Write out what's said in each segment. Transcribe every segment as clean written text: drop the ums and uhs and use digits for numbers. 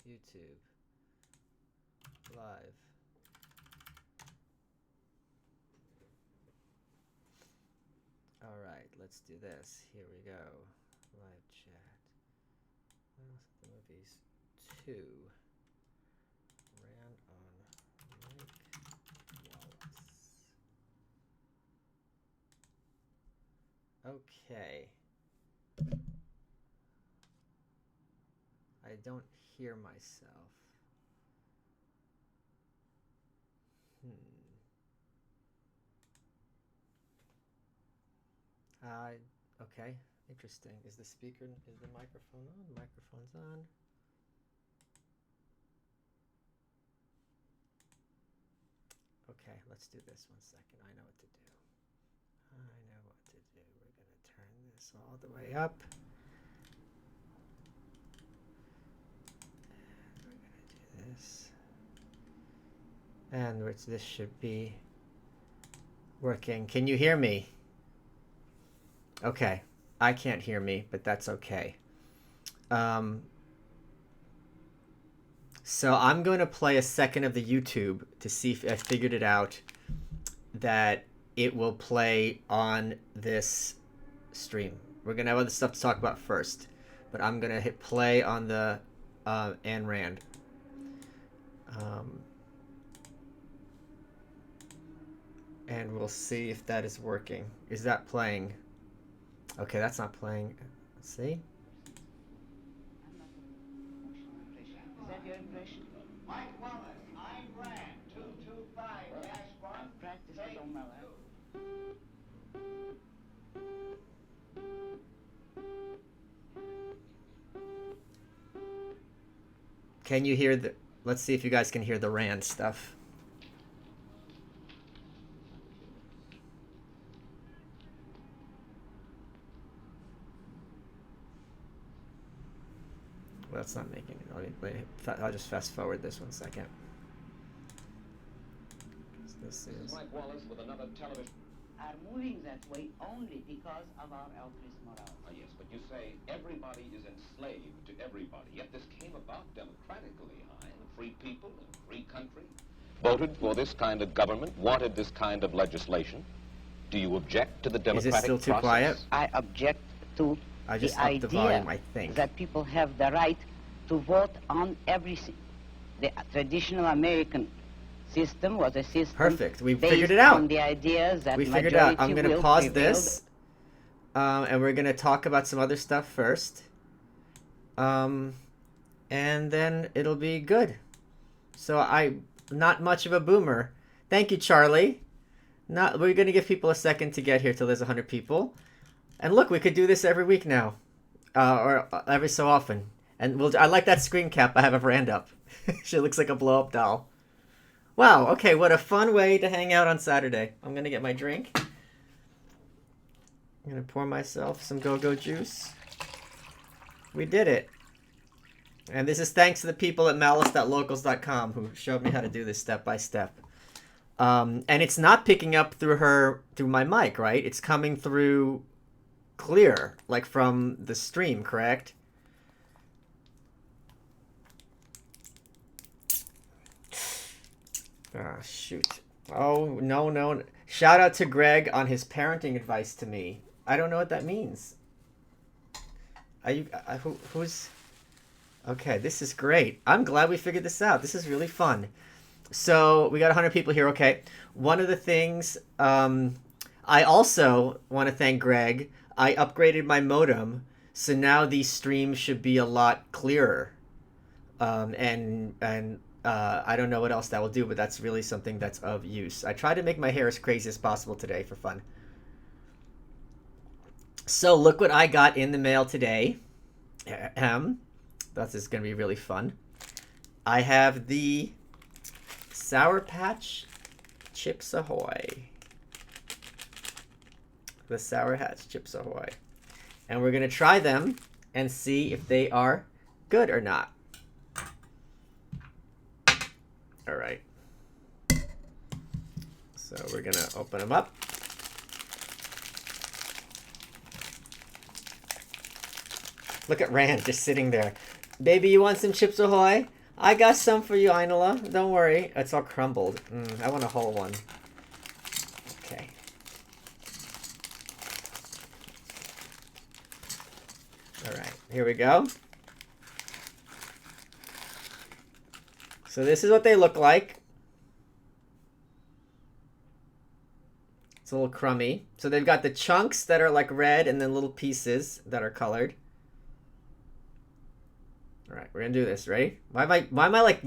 YouTube live. All right, let's do this. Here we go. Live chat. The movies 2 ran on Mike Wallace. Okay. I don't hear myself. Okay, interesting. Is the microphone on? Microphone's on. Okay, let's do this 1 second. I know what to do. We're gonna turn this all the way up. And we're gonna do this. And this should be working. Can you hear me? Okay, I can't hear me, but that's okay. So I'm going to play a second of the YouTube to see if I figured it out that it will play on this stream. We're going to have other stuff to talk about first, but I'm going to hit play on the Ayn Rand. And we'll see if that is working. Is that playing? Okay, that's not playing. Let's see. Is that your impression? Mike Wallace, Ayn Rand, 225-1. Practice it on my lap. Can you hear the... Let's see if you guys can hear the Rand stuff. Well, that's not making it. I'll just fast forward this 1 second. This is Mike Wallace with another television. Are moving that way only because of our altruist morality. Yes, but you say everybody is enslaved to everybody. Yet this came about democratically, huh? Free people in a free country voted for this kind of government, wanted this kind of legislation. Do you object to the democratic process? Is it still too quiet? I object to I just the upped the idea volume, I think. that people have the right to vote on everything. The traditional American system was a system Perfect. We based figured it out. on the ideas that We figured it out. I'm majority going to will pause prevail. this. And we're going to talk about some other stuff first. And then it'll be good. So not much of a boomer. Thank you, Charlie. We're going to give people a second to get here till there's 100 people. And look, we could do this every week now. Or every so often. And I like that screen cap I have of Rand up. She looks like a blow-up doll. Wow, okay, what a fun way to hang out on Saturday. I'm going to get my drink. I'm going to pour myself some go-go juice. We did it. And this is thanks to the people at malice.locals.com who showed me how to do this step by step. And it's not picking up through my mic, right? It's coming through clear, like from the stream, correct? Ah, shoot. Oh, no. Shout out to Greg on his parenting advice to me. I don't know what that means. Are you... who's... Okay, this is great. I'm glad we figured this out. This is really fun. So, we got 100 people here. Okay. One of the things... I also want to thank Greg. I upgraded my modem, so now these streams should be a lot clearer. I don't know what else that will do, but that's really something that's of use. I tried to make my hair as crazy as possible today for fun. So look what I got in the mail today. This is going to be really fun. I have the Sour Patch Chips Ahoy. The Sour Patch Chips Ahoy. And we're going to try them and see if they are good or not. All right. So we're going to open them up. Look at Rand just sitting there. Baby, you want some Chips Ahoy? I got some for you, Inola. Don't worry. It's all crumbled. I want a whole one. Okay. Alright, here we go. So this is what they look like. It's a little crummy. So they've got the chunks that are like red and then little pieces that are colored. All right, we're gonna do this. Ready? Why am I like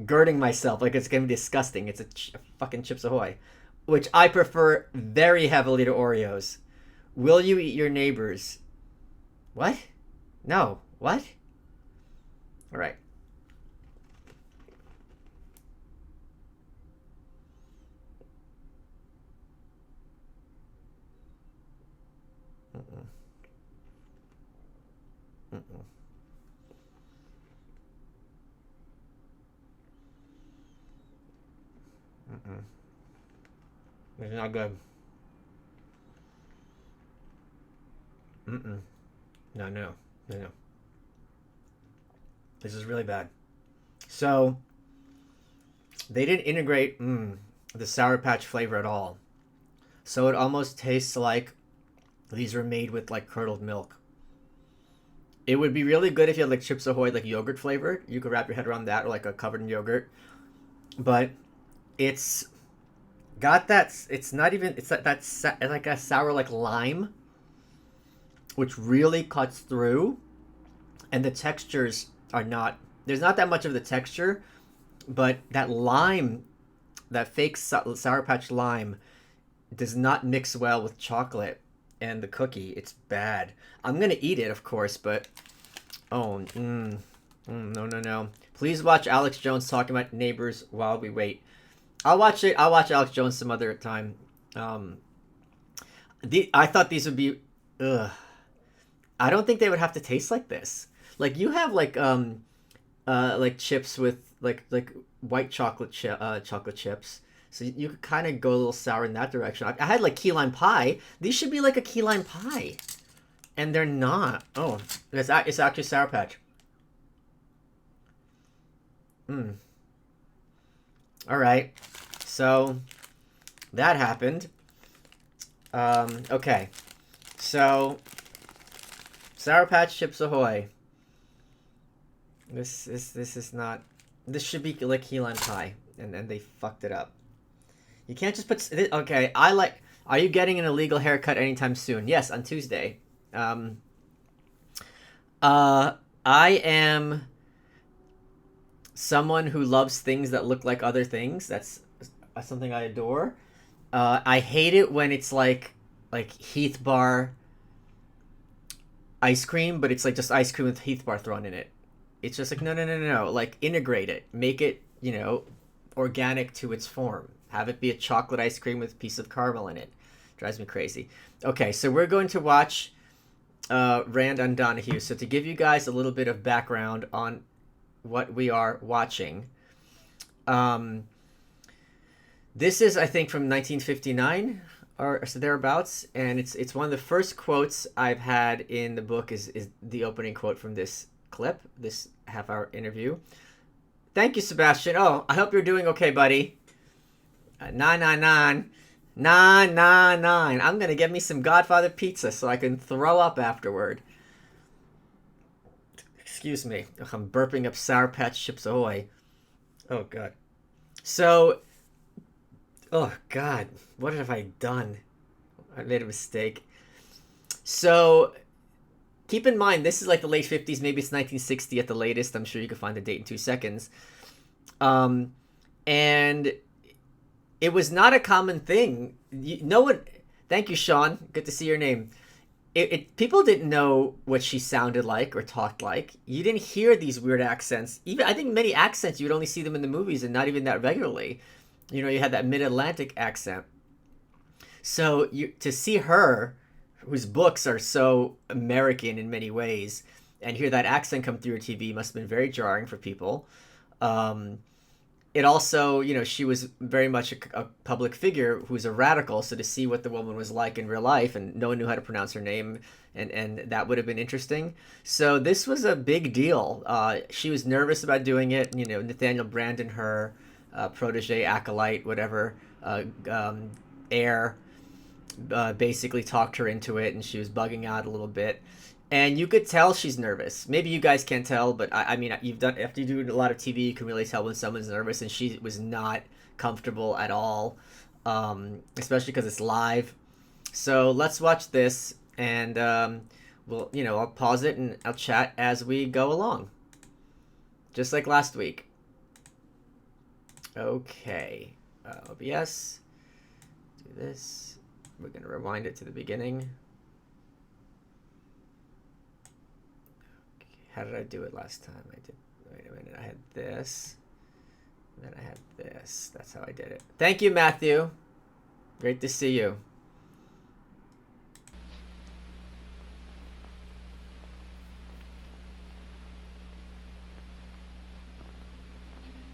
girding myself like it's gonna be disgusting? It's a fucking Chips Ahoy, which I prefer very heavily to Oreos. Will you eat your neighbors? What? No. What? All right. It's not good. No. This is really bad. So, they didn't integrate the Sour Patch flavor at all. So it almost tastes like these were made with like curdled milk. It would be really good if you had like Chips Ahoy like yogurt flavored. You could wrap your head around that, or like a covered in yogurt. But it's got that. It's not even. It's like a sour like lime, which really cuts through, and the textures are not. There's not that much of the texture, but that lime, that fake Sour Patch lime, does not mix well with chocolate and the cookie. It's bad. I'm gonna eat it, of course, but no. Please watch Alex Jones talking about neighbors while we wait. I'll watch it. I'll watch Alex Jones some other time. I thought these would be. I don't think they would have to taste like this. Like you have like chips with like white chocolate chips. So you could kind of go a little sour in that direction. I had like key lime pie. These should be like a key lime pie, and they're not. Oh, it's actually Sour Patch. All right, so that happened. Okay, so Sour Patch Chips Ahoy. This is not. This should be like key lime pie, and they fucked it up. You can't just put. Okay, Are you getting an illegal haircut anytime soon? Yes, on Tuesday. I am someone who loves things that look like other things. That's something I adore. I hate it when it's like Heath Bar ice cream, but it's like just ice cream with Heath Bar thrown in it. It's just like no. Like integrate it, make it organic to its form. Have it be a chocolate ice cream with a piece of caramel in it. Drives me crazy. Okay, so we're going to watch Rand on Donahue. So to give you guys a little bit of background on what we are watching, this is, I think, from 1959 or so thereabouts, and it's one of the first quotes I've had in the book is the opening quote from this clip, this half-hour interview. Thank you, Sebastian. Oh, I hope you're doing okay, buddy. 999. I'm gonna get me some Godfather pizza so I can throw up afterward. Excuse me. Ugh, I'm burping up Sour Patch Chips Ahoy. Oh god. So, oh god, what have I done? I made a mistake. So, keep in mind, this is like the late 50s, maybe it's 1960 at the latest. I'm sure you can find the date in 2 seconds. And it was not a common thing. Thank you, Sean. Good to see your name. People didn't know what she sounded like or talked like. You didn't hear these weird accents. Even I think many accents you would only see them in the movies and not even that regularly. You had that mid-Atlantic accent. So to see her, whose books are so American in many ways, and hear that accent come through your TV must have been very jarring for people. it also, she was very much a public figure who's a radical. So to see what the woman was like in real life, and no one knew how to pronounce her name, and that would have been interesting. So this was a big deal. She was nervous about doing it. Nathaniel Brandon, her protege, acolyte, whatever, heir, basically talked her into it, and she was bugging out a little bit. And you could tell she's nervous. Maybe you guys can't tell, but I mean, after you do a lot of TV, you can really tell when someone's nervous, and she was not comfortable at all, especially because it's live. So let's watch this, and I'll pause it and I'll chat as we go along, just like last week. Okay, OBS, do this. We're gonna rewind it to the beginning. How did I do it last time? Wait a minute, I had this, and then I had this. That's how I did it. Thank you, Matthew. Great to see you.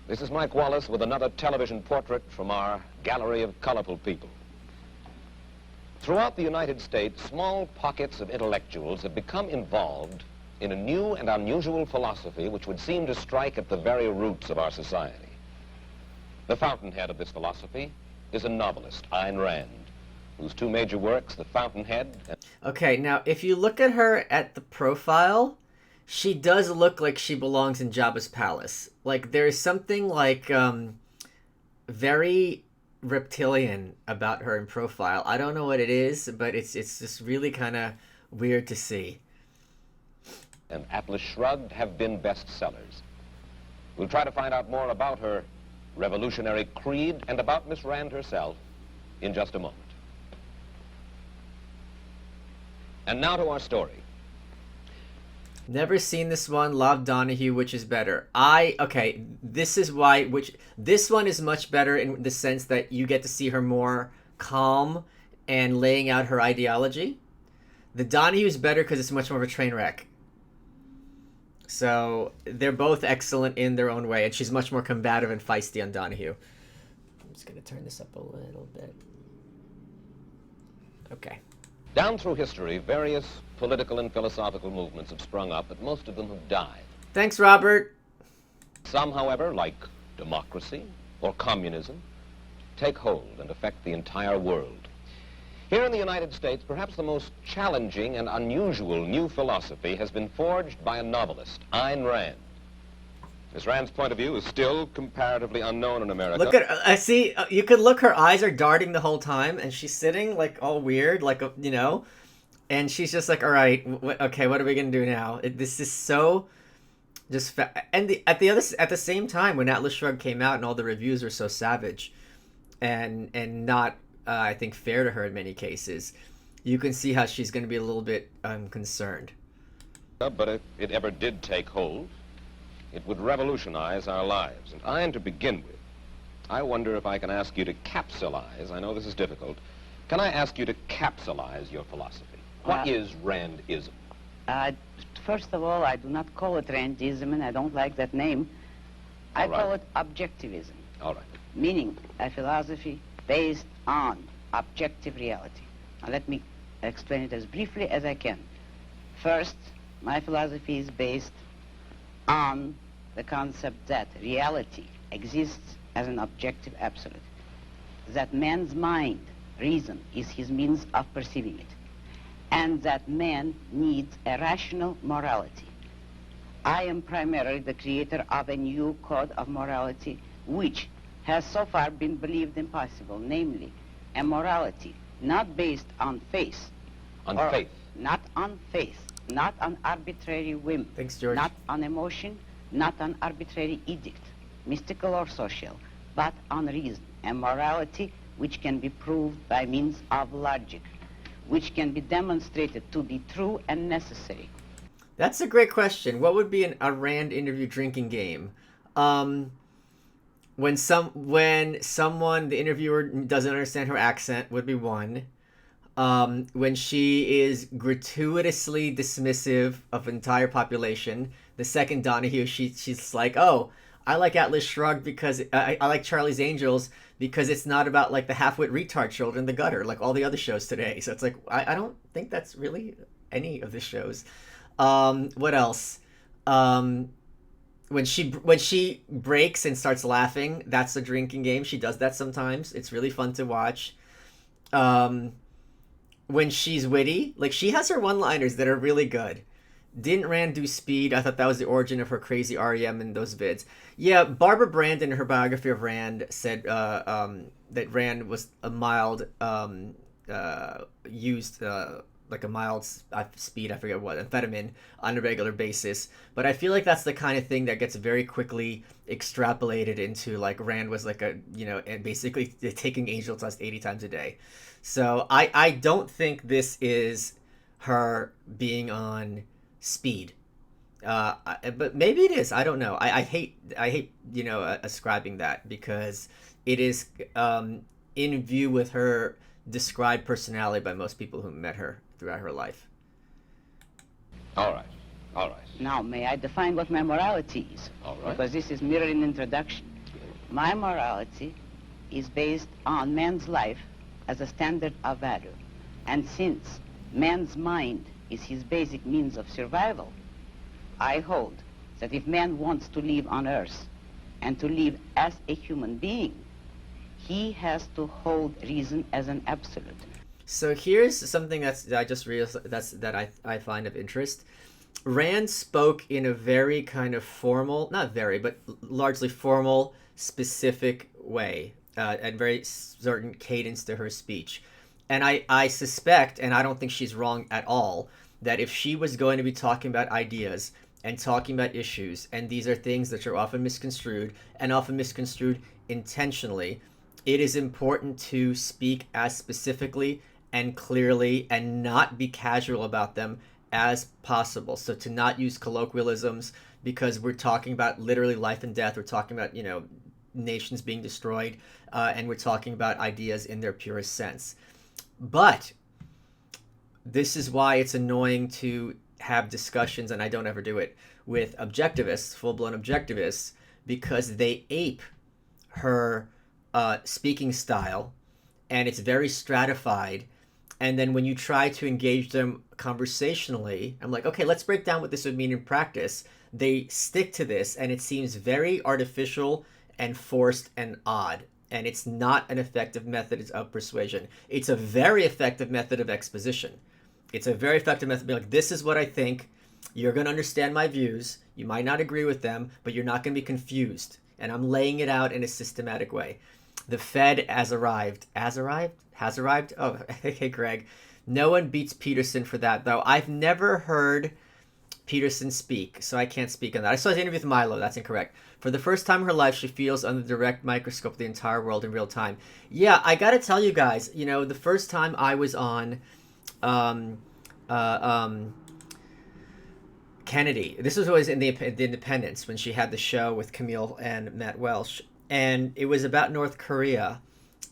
This is Mike Wallace with another television portrait from our gallery of colorful people. Throughout the United States, small pockets of intellectuals have become involved in a new and unusual philosophy which would seem to strike at the very roots of our society. The fountainhead of this philosophy is a novelist, Ayn Rand, whose two major works, The Fountainhead and... Okay, now if you look at her at the profile, she does look like she belongs in Jabba's palace. Like, there is something like very reptilian about her in profile. I don't know what it is, but it's just really kind of weird to see. and Atlas Shrugged have been bestsellers. We'll try to find out more about her revolutionary creed and about Miss Rand herself in just a moment. And now to our story. Never seen this one. Love Donahue. Which is better? Okay, this is why, this one is much better in the sense that you get to see her more calm and laying out her ideology. The Donahue is better because it's much more of a train wreck. So they're both excellent in their own way, and she's much more combative and feisty on Donahue. I'm just going to turn this up a little bit. Okay. Down through history, various political and philosophical movements have sprung up, but most of them have died. Thanks, Robert. Some, however, like democracy or communism, take hold and affect the entire world. Here in the United States, perhaps the most challenging and unusual new philosophy has been forged by a novelist, Ayn Rand. Miss Rand's point of view is still comparatively unknown in America. Look at, I see, you could look, her eyes are darting the whole time, and she's sitting, like, all weird, like, you know, and she's just like, all right, okay, what are we going to do now? This is so just, and at the same time, when Atlas Shrugged came out and all the reviews were so savage and not, I think, fair to her in many cases, you can see how she's going to be a little bit concerned. But if it ever did take hold, it would revolutionize our lives. And Ayn, to begin with, I wonder if I can ask you to capsulize, I know this is difficult, can I ask you to capsulize your philosophy? What is Randism? First of all, I do not call it Randism, and I don't like that name. I call it objectivism. All right. Meaning a philosophy based on objective reality. Now let me explain it as briefly as I can. First, my philosophy is based on the concept that reality exists as an objective absolute, that man's mind, reason, is his means of perceiving it, and that man needs a rational morality. I am primarily the creator of a new code of morality which has so far been believed impossible, namely a morality not based on faith. On faith. Not on faith, not on arbitrary whim. Thanks, George. Not on emotion, not on arbitrary edict, mystical or social, but on reason, a morality which can be proved by means of logic, which can be demonstrated to be true and necessary. That's a great question. What would be a Rand interview drinking game? When someone, the interviewer, doesn't understand her accent would be one. When she is gratuitously dismissive of entire population. The second, Donahue, she's like, oh, I like Atlas Shrugged because I like Charlie's Angels because it's not about like the half-wit retard children in the gutter like all the other shows today. So it's like I don't think that's really any of the shows. What else? When she breaks and starts laughing, that's a drinking game. She does that sometimes. It's really fun to watch. Um, when she's witty, like she has her one-liners that are really good. Didn't Rand do speed? I thought that was the origin of her crazy REM in those vids. Yeah, Barbara Brandon, in her biography of Rand, said that Rand was a mild, used like a mild speed, I forget what, amphetamine on a regular basis. But I feel like that's the kind of thing that gets very quickly extrapolated into like Rand was like and basically taking angel dust 80 times a day. So I don't think this is her being on speed. But maybe it is. I don't know. I hate ascribing that because it is in view with her described personality by most people who met her throughout her life. All right. All right. Now, may I define what my morality is? All right. Because this is merely an introduction. My morality is based on man's life as a standard of value. And since man's mind is his basic means of survival, I hold that if man wants to live on Earth and to live as a human being, he has to hold reason as an absolute. So here's something that I just realized that I find of interest. Rand spoke in a very kind of formal, not very, but largely formal, specific way, and very certain cadence to her speech. And I suspect, and I don't think she's wrong at all, that if she was going to be talking about ideas and talking about issues, and these are things that are often misconstrued intentionally, it is important to speak as specifically and clearly and not be casual about them as possible. So to not use colloquialisms because we're talking about literally life and death. We're talking about, nations being destroyed, and we're talking about ideas in their purest sense. But this is why it's annoying to have discussions, and I don't ever do it, with objectivists, full-blown objectivists, because they ape her speaking style, and it's very stratified. And then when you try to engage them conversationally, I'm like, okay, let's break down what this would mean in practice. They stick to this, and it seems very artificial and forced and odd. And it's not an effective method of persuasion. It's a very effective method of exposition. It's a very effective method of being like, this is what I think. You're going to understand my views. You might not agree with them, but you're not going to be confused. And I'm laying it out in a systematic way. The Fed has arrived. Has arrived? Oh, hey, Greg. No one beats Peterson for that, though. I've never heard Peterson speak, so I can't speak on that. I saw his interview with Milo. That's incorrect. For the first time in her life, she feels under the direct microscope of the entire world in real time. Yeah, I got to tell you guys, the first time I was on Kennedy, this was always in the Independence when she had the show with Camille and Matt Welsh, and it was about North Korea.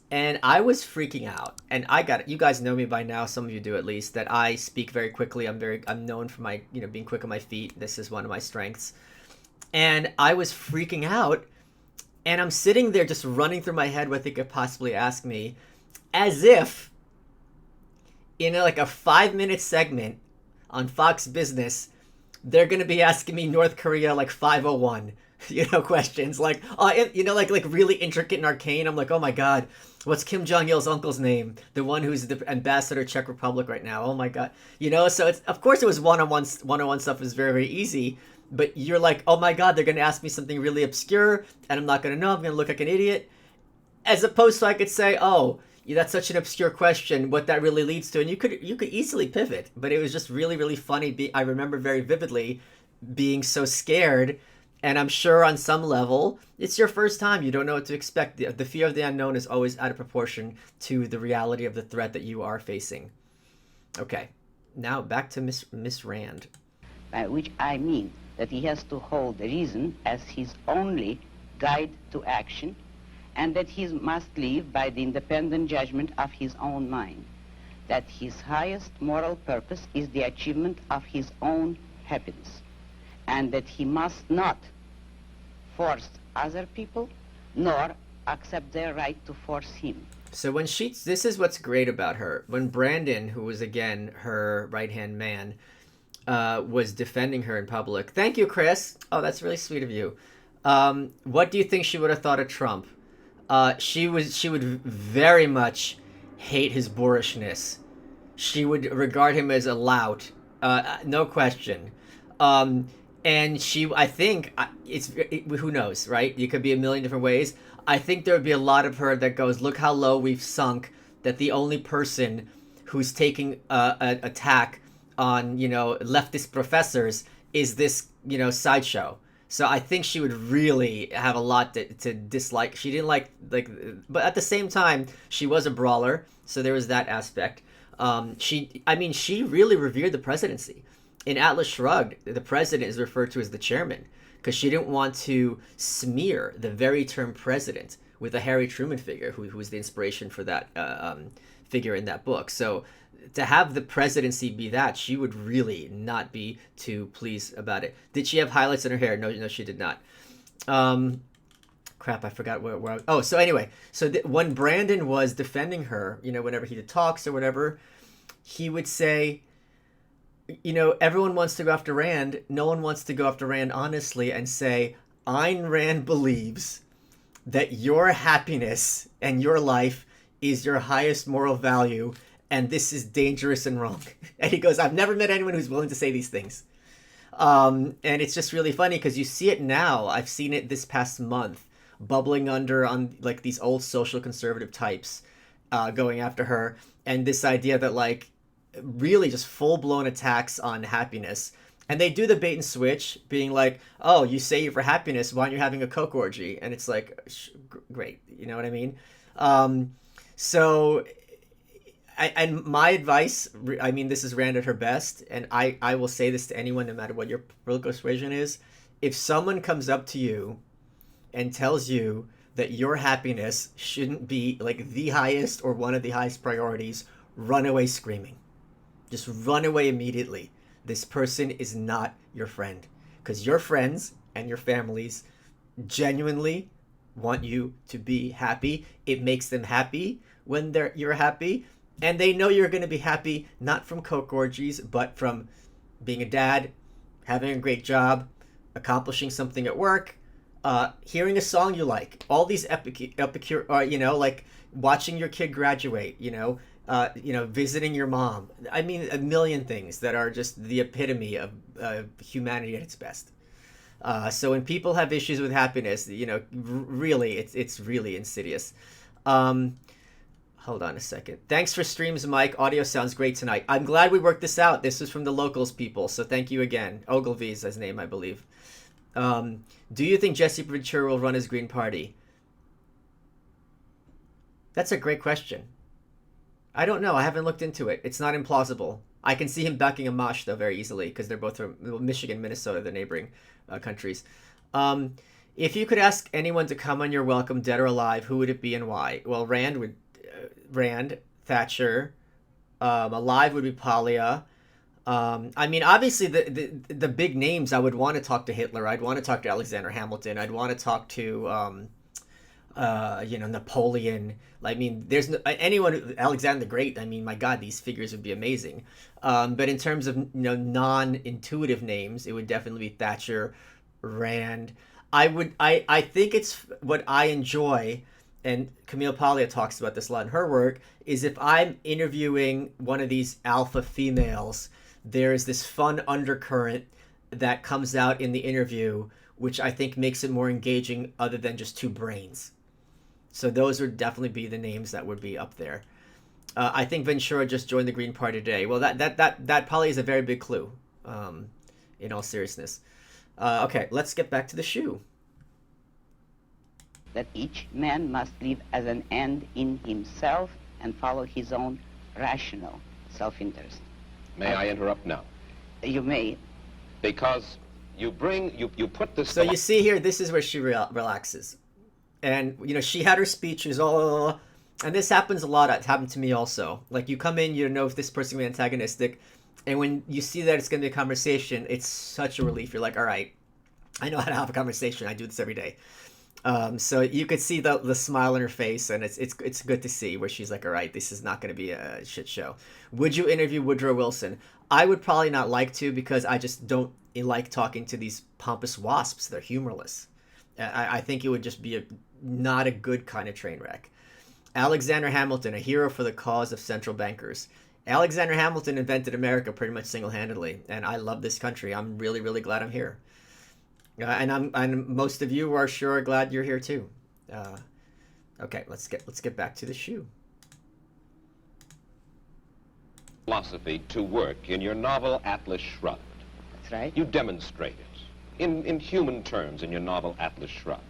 And I was freaking out, and you guys know me by now, some of you do at least, that I speak very quickly. I'm known for my, being quick on my feet. This is one of my strengths. And I was freaking out, and I'm sitting there just running through my head what they could possibly ask me, as if in a 5-minute segment on Fox Business, they're going to be asking me North Korea 501, questions like really intricate and arcane. I'm like, oh my God, what's Kim Jong-il's uncle's name? The one who's the ambassador of Czech Republic right now. Oh my God. So it's, of course it was one-on-one stuff is very, very easy, but you're like, oh my God, they're going to ask me something really obscure and I'm not going to know. I'm going to look like an idiot. As opposed to I could say, oh, that's such an obscure question, what that really leads to. And you could easily pivot, but it was just really, really funny. I remember very vividly being so scared. And I'm sure on some level, it's your first time. You don't know what to expect. The fear of the unknown is always out of proportion to the reality of the threat that you are facing. Okay, now back to Miss Rand. By which I mean that he has to hold reason as his only guide to action, and that he must live by the independent judgment of his own mind, that his highest moral purpose is the achievement of his own happiness, and that he must not force other people, nor accept their right to force him. So when this is what's great about her. When Brandon, who was again her right-hand man, was defending her in public. Thank you, Chris. Oh, that's really sweet of you. What do you think she would have thought of Trump? She would very much hate his boorishness. She would regard him as a lout, no question. And I think who knows, right? You could be a million different ways. I think there would be a lot of her that goes, look how low we've sunk, that the only person who's taking an attack on, leftist professors is this, sideshow. So I think she would really have a lot to dislike. She didn't like, but at the same time, she was a brawler. So there was that aspect. She really revered the presidency. In Atlas Shrugged, the president is referred to as the chairman because she didn't want to smear the very term president with a Harry Truman figure, who was the inspiration for that figure in that book. So to have the presidency be that, she would really not be too pleased about it. Did she have highlights in her hair? No, she did not. Crap, I forgot where so anyway, when Brandon was defending her, whenever he did talks or whatever, he would say, everyone wants to go after Rand. No one wants to go after Rand honestly and say, Ayn Rand believes that your happiness and your life is your highest moral value, and this is dangerous and wrong. And he goes, I've never met anyone who's willing to say these things. And it's just really funny because you see it now. I've seen it this past month, bubbling under on like these old social conservative types going after her. And this idea that really just full-blown attacks on happiness. And they do the bait and switch, being like, oh, you say you're for happiness, why aren't you having a coke orgy? And it's like, great, you know what I mean? And my advice, this is Rand at her best, and I will say this to anyone, no matter what your political persuasion is. If someone comes up to you and tells you that your happiness shouldn't be the highest or one of the highest priorities, run away screaming. Just run away immediately. This person is not your friend, because your friends and your families genuinely want you to be happy. It makes them happy when you're happy, and they know you're going to be happy not from coke orgies, but from being a dad, having a great job, accomplishing something at work, hearing a song you like. All these watching your kid graduate, visiting your mom. A million things that are just the epitome of humanity at its best. So when people have issues with happiness, really, it's really insidious. Hold on a second. Thanks for streams, Mike. Audio sounds great tonight. I'm glad we worked this out. This was from the locals people, so thank you again. Ogilvy is his name, I believe. Do you think Jesse Ventura will run his Green Party? That's a great question. I don't know. I haven't looked into it. It's not implausible. I can see him backing Amash, though, very easily, because they're both from Michigan, Minnesota, the neighboring countries. If you could ask anyone to come on your welcome, dead or alive, who would it be and why? Well, Rand, Thatcher, alive would be Palia. Obviously, the big names, I would want to talk to Hitler. I'd want to talk to Alexander Hamilton. I'd want to talk to Napoleon. There's anyone, Alexander the Great. My God, these figures would be amazing. But in terms of non-intuitive names, it would definitely be Thatcher, Rand. I think it's what I enjoy, and Camille Paglia talks about this a lot in her work, is if I'm interviewing one of these alpha females, there is this fun undercurrent that comes out in the interview, which I think makes it more engaging other than just two brains. So those would definitely be the names that would be up there. I think Ventura just joined the Green Party today. Well, that probably is a very big clue, in all seriousness. Okay, let's get back to the shoe. That each man must live as an end in himself and follow his own rational self-interest. May I interrupt now? You may. Because you put this... So you see here, this is where she relaxes. And, she had her speeches, and this happens a lot. It happened to me also. You come in, you don't know if this person's going to be antagonistic, and when you see that it's going to be a conversation, it's such a relief. You're like, all right, I know how to have a conversation. I do this every day. So you could see the smile on her face, and it's good to see where she's like, all right, this is not going to be a shit show. Would you interview Woodrow Wilson? I would probably not like to, because I just don't like talking to these pompous wasps. They're humorless. I think it would just be not a good kind of train wreck. Alexander Hamilton, a hero for the cause of central bankers. Alexander Hamilton invented America pretty much single-handedly, and I love this country. I'm really, really glad I'm here. And most of you are sure glad you're here too. Okay, let's get back to the shoe. Philosophy to work in your novel Atlas Shrugged. That's right. You demonstrate it in human terms in your novel Atlas Shrugged.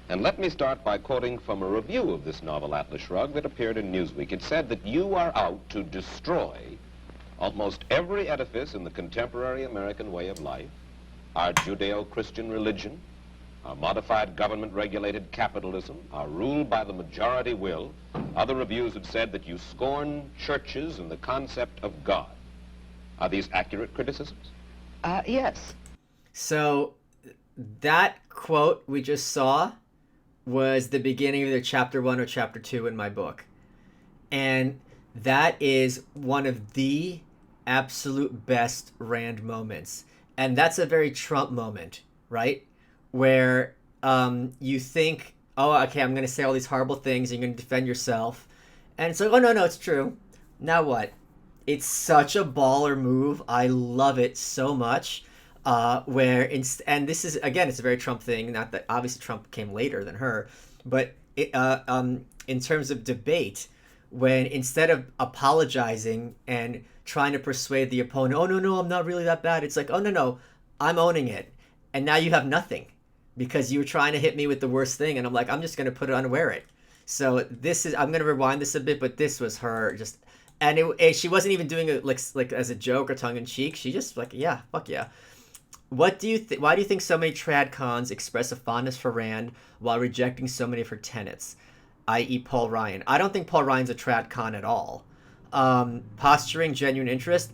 And let me start by quoting from a review of this novel Atlas Shrugged that appeared in Newsweek. It said that you are out to destroy almost every edifice in the contemporary American way of life, our Judeo-Christian religion, our modified government-regulated capitalism, our rule by the majority will. Other reviews have said that you scorn churches and the concept of God. Are these accurate criticisms? Yes. So that quote we just saw was the beginning of either chapter 1 or chapter 2 in my book. And that is one of the absolute best Rand moments. And that's a very Trump moment, right? Where you think, oh, okay, I'm going to say all these horrible things, and you're going to defend yourself. And it's like, oh, no, it's true. Now what? It's such a baller move. I love it so much. And this is, again, it's a very Trump thing. Not that, obviously, Trump came later than her. But in terms of debate, when instead of apologizing and trying to persuade the opponent, oh, no, I'm not really that bad. It's like, oh, no, I'm owning it. And now you have nothing because you were trying to hit me with the worst thing. And I'm like, I'm just going to put it on and wear it. So I'm going to rewind this a bit, but this was her just, and she wasn't even doing it like as a joke or tongue in cheek. She just like, yeah, fuck yeah. Why do you think so many trad cons express a fondness for Rand while rejecting so many of her tenets, i.e. Paul Ryan? I don't think Paul Ryan's a trad con at all. Posturing genuine interest?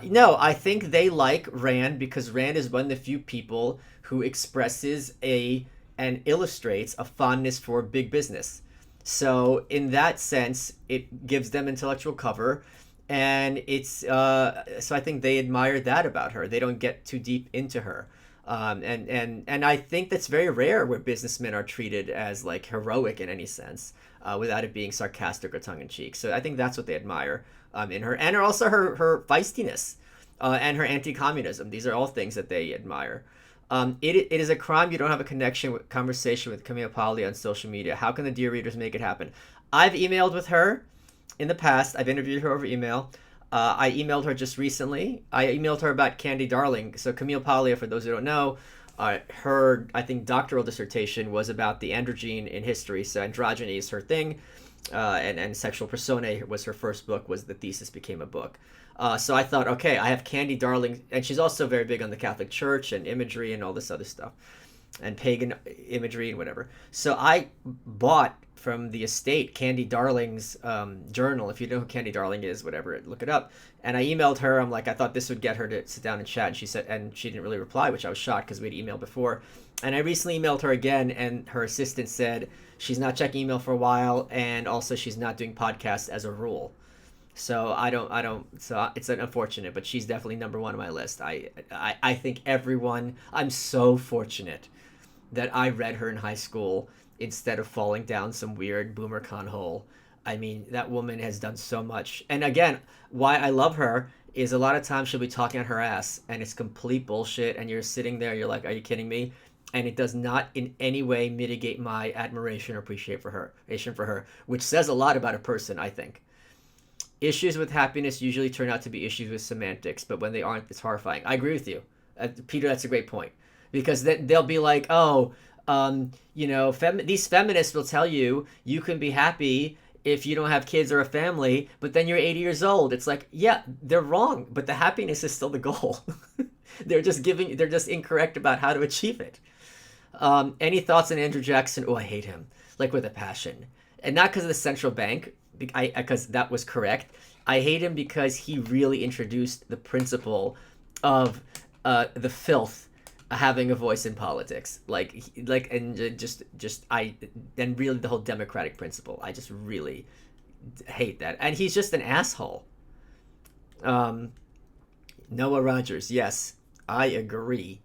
No, I think they like Rand because Rand is one of the few people who expresses and illustrates a fondness for big business. So in that sense, it gives them intellectual cover, and it's so I think they admire that about her. They don't get too deep into her. And I think that's very rare where businessmen are treated as like heroic in any sense, without it being sarcastic or tongue-in-cheek. So I think that's what they admire in her, and also her feistiness and her anti-communism. These are all things that they admire. It is a crime you don't have a conversation with Camille Paglia on social media. How can the dear readers make it happen? I've emailed with her in the past. I've interviewed her over email. I emailed her just recently. I emailed her about Candy Darling. So Camille Paglia, for those who don't know, her, I think, doctoral dissertation was about the androgyne in history. So androgyny is her thing, and sexual personae was her first book, was the thesis became a book. So I thought, okay, I have Candy Darling, and she's also very big on the Catholic Church and imagery and all this other stuff, and pagan imagery and whatever. So I bought from the estate Candy Darling's journal. If you know who Candy Darling is, whatever, look it up. And I emailed her. I'm like, I thought this would get her to sit down and chat. And she said, and she didn't really reply, which I was shocked because we'd emailed before. And I recently emailed her again, and her assistant said she's not checking email for a while, and also she's not doing podcasts as a rule. So I don't. So it's unfortunate, but she's definitely number one on my list. I think everyone. I'm so fortunate that I read her in high school instead of falling down some weird boomer con hole. I mean, that woman has done so much. And again, why I love her is a lot of times she'll be talking on her ass, and it's complete bullshit. And you're sitting there, you're like, are you kidding me? And it does not in any way mitigate my admiration or appreciation for her, which says a lot about a person, I think. Issues with happiness usually turn out to be issues with semantics, but when they aren't, it's horrifying. I agree with you. Peter, that's a great point. Because then they'll be like, oh, these feminists will tell you can be happy if you don't have kids or a family, but then you're 80 years old. It's like, yeah, they're wrong, but the happiness is still the goal. they're just incorrect about how to achieve it. Any thoughts on Andrew Jackson? Oh, I hate him, like with a passion. And not because of the central bank, because that was correct. I hate him because he really introduced the principle of the filth having a voice in politics, and just I and really the whole democratic principle. I just really hate that, and he's just an asshole. Noah Rogers, yes, I agree.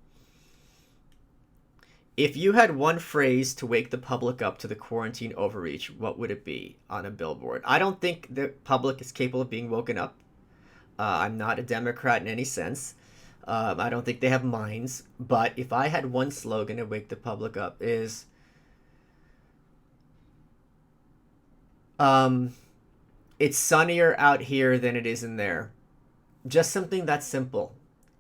If you had one phrase to wake the public up to the quarantine overreach, what would it be on a billboard? I don't think the public is capable of being woken up. I'm not a Democrat in any sense. I don't think they have minds. But if I had one slogan to wake the public up is, it's sunnier out here than it is in there. Just something that simple.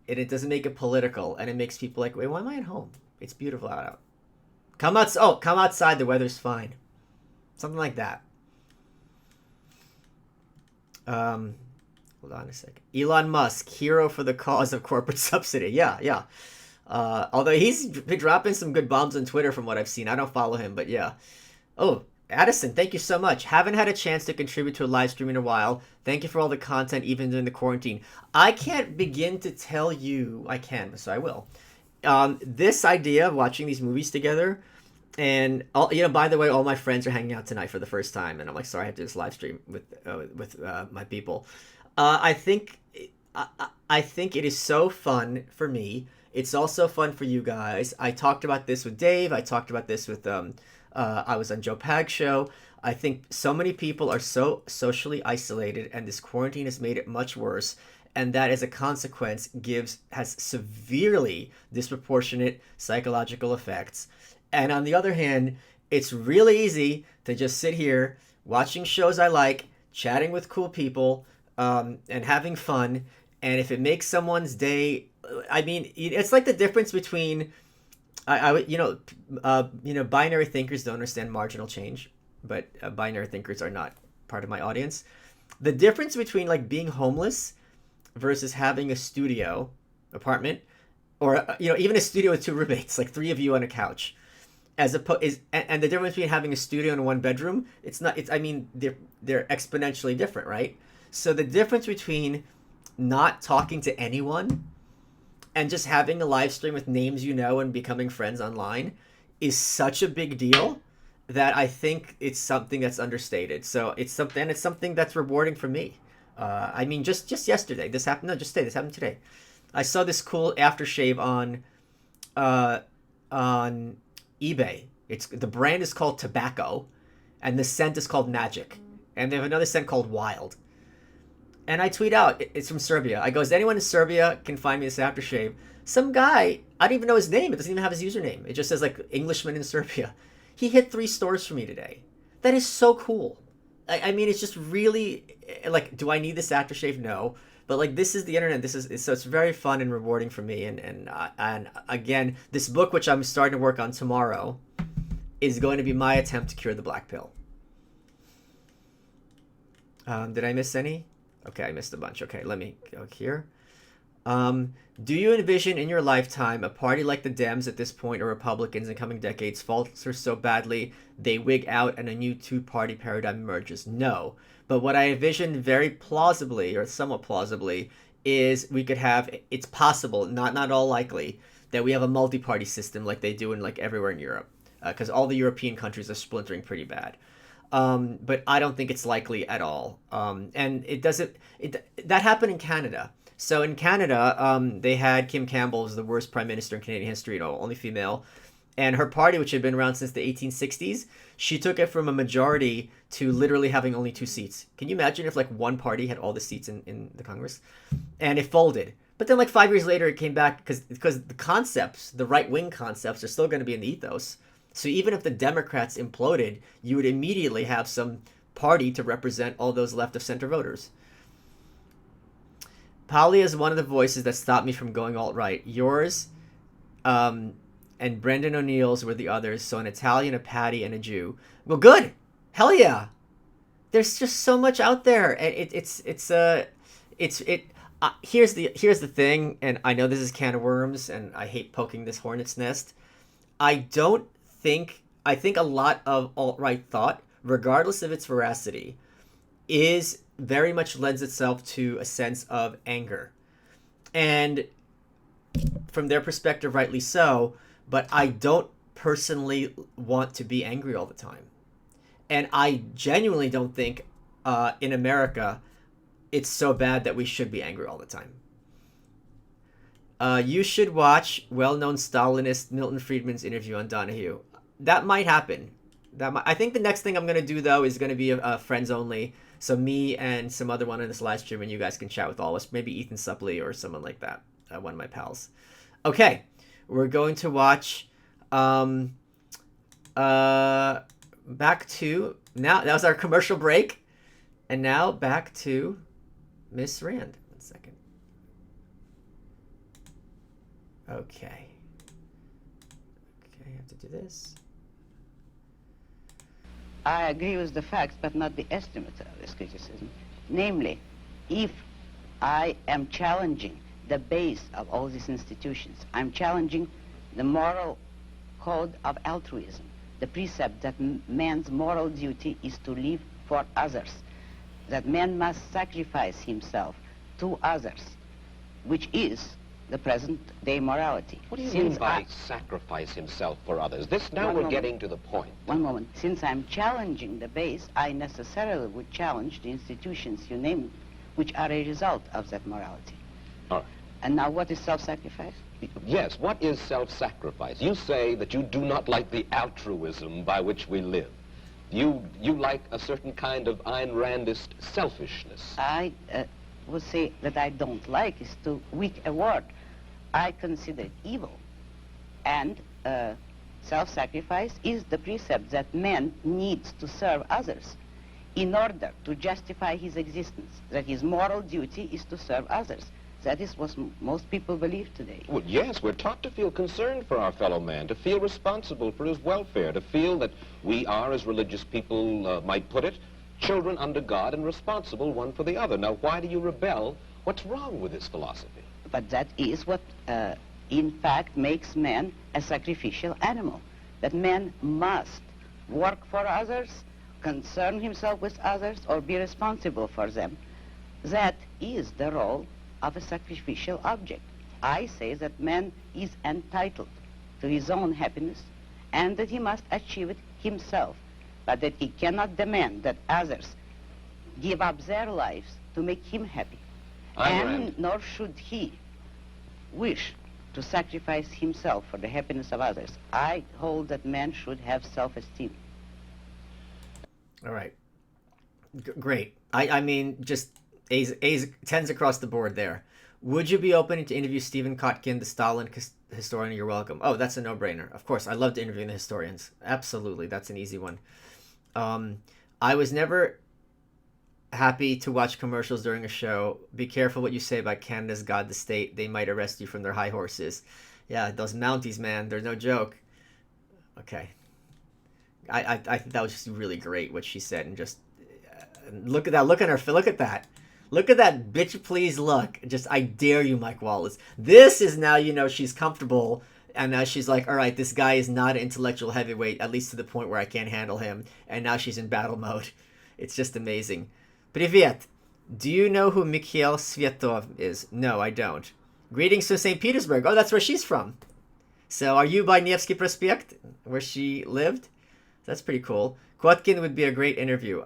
And it doesn't make it political. And it makes people like, wait, why am I at home? It's beautiful out. Come out. Oh, come outside. The weather's fine. Something like that. Hold on a second. Elon Musk, hero for the cause of corporate subsidy. Yeah. Although he's been dropping some good bombs on Twitter from what I've seen. I don't follow him, but yeah. Oh, Addison, thank you so much. Haven't had a chance to contribute to a live stream in a while. Thank you for all the content, even during the quarantine. I can't begin to tell you. I can, so I will. This idea of watching these movies together, and by the way, all my friends are hanging out tonight for the first time, and I'm like, sorry, I have to do this live stream with my people. I think it is so fun for me. It's also fun for you guys. I talked about this with Dave. I talked about this with I was on Joe Pag's show. I think so many people are so socially isolated, and this quarantine has made it much worse. And that, as a consequence, has severely disproportionate psychological effects. And on the other hand, it's really easy to just sit here watching shows I like, chatting with cool people, and having fun. And if it makes someone's day, I mean, it's like the difference between, binary thinkers don't understand marginal change, but binary thinkers are not part of my audience. The difference between like being homeless versus having a studio apartment, or even a studio with two roommates, like three of you on a couch, and the difference between having a studio and one bedroom, they're exponentially different, right? So the difference between not talking to anyone and just having a live stream with names and becoming friends online is such a big deal that I think it's something that's understated. So it's something that's rewarding for me. Just yesterday, this happened. No, just today. This happened today. I saw this cool aftershave on eBay. The brand is called Tobacco, and the scent is called Magic, and they have another scent called Wild. And I tweet out, it's from Serbia. I go, is anyone in Serbia can find me this aftershave? Some guy, I don't even know his name. It doesn't even have his username. It just says like Englishman in Serbia. He hit 3 stores for me today. That is so cool. I mean, it's just really like, do I need this aftershave? No. But like, this is the internet. So it's very fun and rewarding for me. And again, this book, which I'm starting to work on tomorrow, is going to be my attempt to cure the black pill. Did I miss any? Okay, I missed a bunch. Okay, let me go here. Do you envision in your lifetime a party like the Dems at this point, or Republicans in coming decades, falter so badly they wig out and a new two-party paradigm emerges? No. But what I envision very plausibly, or somewhat plausibly, is we could have, it's possible, not all likely, that we have a multi-party system like they do in like everywhere in Europe. Because all the European countries are splintering pretty bad. But I don't think it's likely at all. And that happened in Canada. So in Canada, they had Kim Campbell as the worst prime minister in Canadian history, only female. And her party, which had been around since the 1860s, she took it from a majority to literally having only 2 seats. Can you imagine if like one party had all the seats in the Congress? And it folded. But then like 5 years later, it came back because the concepts, the right-wing concepts, are still going to be in the ethos. So even if the Democrats imploded, you would immediately have some party to represent all those left of center voters. Polly is one of the voices that stopped me from going alt-right. Yours and Brendan O'Neill's were the others, so an Italian, a Patty, and a Jew. Well, good. Hell yeah. There's just so much out there. And here's the thing, and I know this is can of worms, and I hate poking this hornet's nest. I think a lot of alt-right thought, regardless of its veracity, is very much lends itself to a sense of anger. And from their perspective, rightly so, but I don't personally want to be angry all the time. And I genuinely don't think in America it's so bad that we should be angry all the time. You should watch well-known Stalinist Milton Friedman's interview on Donahue. That might happen. I think the next thing I'm going to do, though, is going to be a friends only. So me and some other one in this live stream, and you guys can chat with all of us. Maybe Ethan Suppley or someone like that. One of my pals. Okay. We're going to watch back to... Now, that was our commercial break. And now back to Miss Rand. 1 second. Okay. Okay, I have to do this. I agree with the facts, but not the estimate of this criticism. Namely, if I am challenging the base of all these institutions, I'm challenging the moral code of altruism, the precept that man's moral duty is to live for others, that man must sacrifice himself to others, which is the present-day morality. What do you mean by sacrifice himself for others? Now we're getting to the point. One moment. Since I'm challenging the base, I necessarily would challenge the institutions you named, which are a result of that morality. All right. And now what is self-sacrifice? Yes, what is self-sacrifice? You say that you do not like the altruism by which we live. You like a certain kind of Ayn Randist selfishness. I would say that I don't like is too weak a word. I consider it evil. And self-sacrifice is the precept that man needs to serve others in order to justify his existence, that his moral duty is to serve others. That is what most people believe today. Well, yes, we're taught to feel concerned for our fellow man, to feel responsible for his welfare, to feel that we are, as religious people might put it, children under God and responsible one for the other. Now, why do you rebel? What's wrong with this philosophy? But that is what, in fact, makes man a sacrificial animal. That man must work for others, concern himself with others, or be responsible for them. That is the role of a sacrificial object. I say that man is entitled to his own happiness and that he must achieve it himself, but that he cannot demand that others give up their lives to make him happy. Nor should he wish to sacrifice himself for the happiness of others. I hold that man should have self-esteem. All right. Great. I mean, just A's tens across the board there. Would you be open to interview Stephen Kotkin, the Stalin historian? You're welcome. Oh, that's a no-brainer. Of course, I love interviewing the historians. Absolutely, that's an easy one. I was never happy to watch commercials during a show. Be careful what you say about Canada's God the State. They might arrest you from their high horses. Yeah, those Mounties, man, they're no joke. Okay. I think that was just really great what she said, and just look at that. Look at her. Look at that. Look at that bitch please look. Just, I dare you, Mike Wallace. This is now, she's comfortable. And now she's like, all right, this guy is not an intellectual heavyweight, at least to the point where I can't handle him. And now she's in battle mode. It's just amazing. Privyet. Do you know who Mikhail Sviatov is? No, I don't. Greetings to St. Petersburg. Oh, that's where she's from. So are you by Nevsky Prospect, where she lived? That's pretty cool. Kotkin would be a great interview.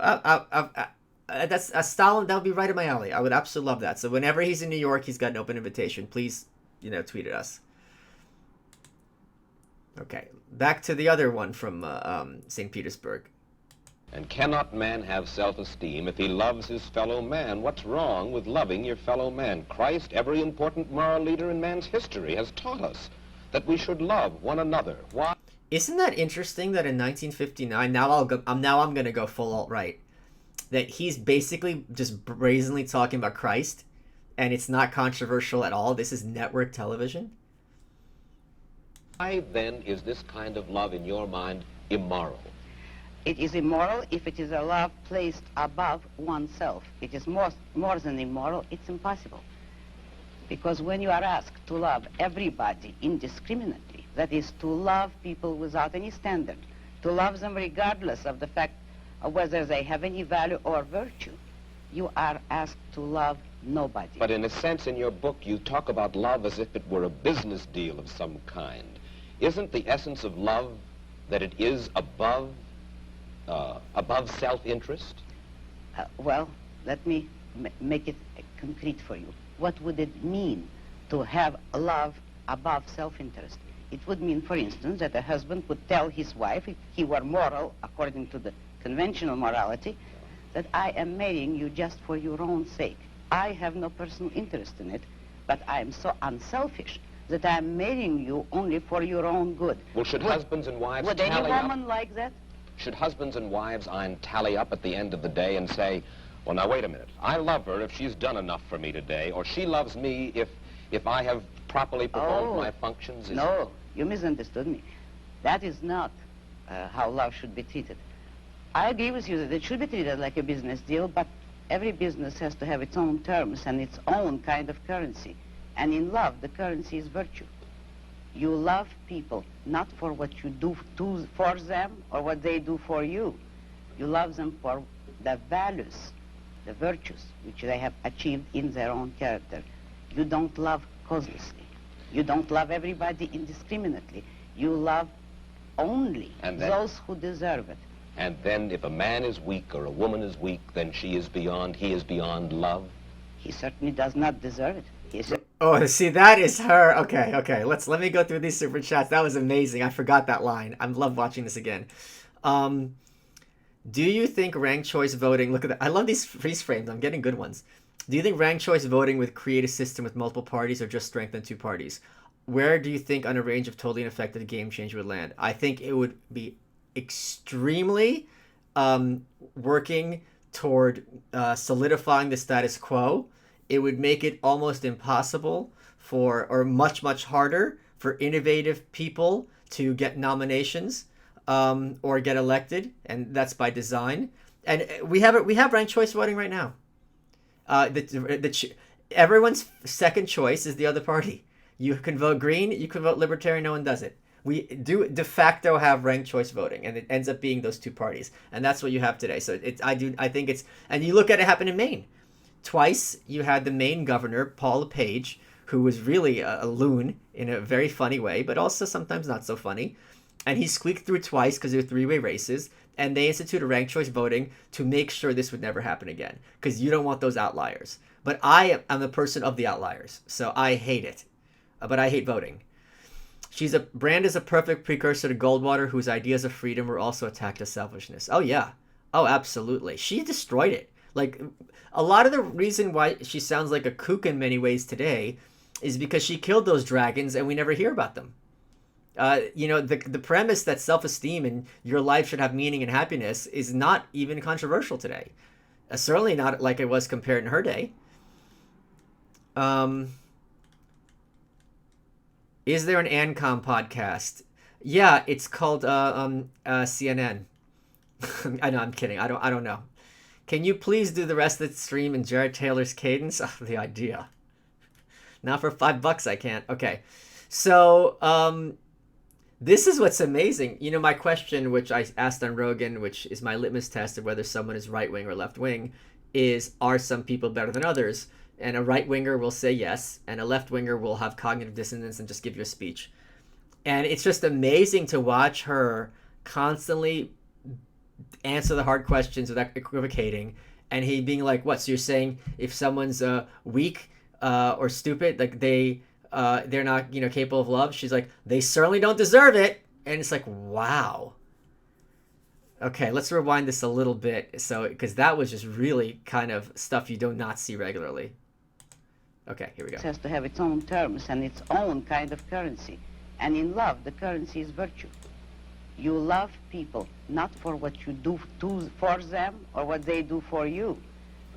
That's a Stalin. That would be right up my alley. I would absolutely love that. So whenever he's in New York, he's got an open invitation. Please, tweet at us. Okay, back to the other one from St. Petersburg. And cannot man have self-esteem if he loves his fellow man? What's wrong with loving your fellow man? Christ, every important moral leader in man's history, has taught us that we should love one another. Why? Isn't that interesting that in 1959, now I'm going to go full alt-right, that he's basically just brazenly talking about Christ, and it's not controversial at all? This is network television? Why, then, is this kind of love, in your mind, immoral? It is immoral if it is a love placed above oneself. It is more than immoral, it's impossible. Because when you are asked to love everybody indiscriminately, that is, to love people without any standard, to love them regardless of the fact of whether they have any value or virtue, you are asked to love Nobody. But in a sense, in your book, you talk about love as if it were a business deal of some kind. Isn't the essence of love that it is above self-interest? Well, let me make it concrete for you. What would it mean to have love above self-interest? It would mean, for instance, that a husband would tell his wife, if he were moral, according to the conventional morality, that I am marrying you just for your own sake. I have no personal interest in it, but I am so unselfish that I am marrying you only for your own good. Well, should husbands and wives Would tally any up? woman like that? Should husbands and wives tally up at the end of the day and say, well, now, wait a minute. I love her if she's done enough for me today, or she loves me if I have properly performed my functions? No, you misunderstood me. That is not how love should be treated. I agree with you that it should be treated like a business deal, but every business has to have its own terms and its own kind of currency. And in love, the currency is virtue. You love people not for what you do for them or what they do for you. You love them for the values, the virtues, which they have achieved in their own character. You don't love causelessly. You don't love everybody indiscriminately. You love only those who deserve it. And then if a man is weak or a woman is weak, then he is beyond love? He certainly does not deserve it. Oh, see, that is her. Okay. Let me go through these super chats. That was amazing. I forgot that line. I love watching this again. Do you think ranked choice voting... Look at that. I love these freeze frames. I'm getting good ones. Do you think ranked choice voting would create a system with multiple parties or just strengthen two parties? Where do you think on a range of totally ineffective game change would land? I think it would be extremely working toward solidifying the status quo. It would make it almost impossible or much, much harder for innovative people to get nominations or get elected, and that's by design. And we have ranked choice voting right now. Everyone's second choice is the other party. You can vote green, you can vote libertarian, no one does it. We do de facto have ranked choice voting, and it ends up being those two parties, and that's what you have today. So I think it's, and you look at it happen in Maine. Twice you had the Maine governor, Paul LePage, who was really a loon in a very funny way, but also sometimes not so funny. And he squeaked through twice because there were three-way races, and they instituted ranked choice voting to make sure this would never happen again, because you don't want those outliers. But I am the person of the outliers, so I hate it. But I hate voting. Brand is a perfect precursor to Goldwater, whose ideas of freedom were also attacked as selfishness. Oh, yeah. Oh, absolutely. She destroyed it. Like, a lot of the reason why she sounds like a kook in many ways today is because she killed those dragons and we never hear about them. The premise that self-esteem and your life should have meaning and happiness is not even controversial today. Certainly not like it was compared in her day. Is there an ANCOM podcast? Yeah, it's called CNN. I know, I'm kidding. I don't know. Can you please do the rest of the stream in Jared Taylor's cadence? Oh, the idea. Now for $5 I can't. Okay. So, this is what's amazing. You know, my question, which I asked on Rogan, which is my litmus test of whether someone is right-wing or left-wing, is, are some people better than others? And a right-winger will say yes, and a left-winger will have cognitive dissonance and just give you a speech. And it's just amazing to watch her constantly answer the hard questions without equivocating, and he being like, what, so you're saying if someone's weak or stupid, like they're not capable of love? She's like, they certainly don't deserve it. And it's like, wow. Okay, let's rewind this a little bit, so because that was just really kind of stuff you do not see regularly. Okay, here we go. It has to have its own terms and its own kind of currency, and in love the currency is virtue. You love people not for what you do for them or what they do for you.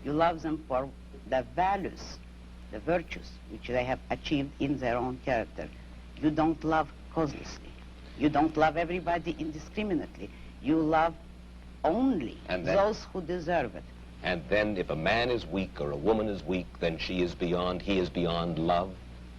You love them for the values, the virtues, which they have achieved in their own character. You don't love causelessly. You don't love everybody indiscriminately. You love only those who deserve it. And then if a man is weak or a woman is weak, then he is beyond love?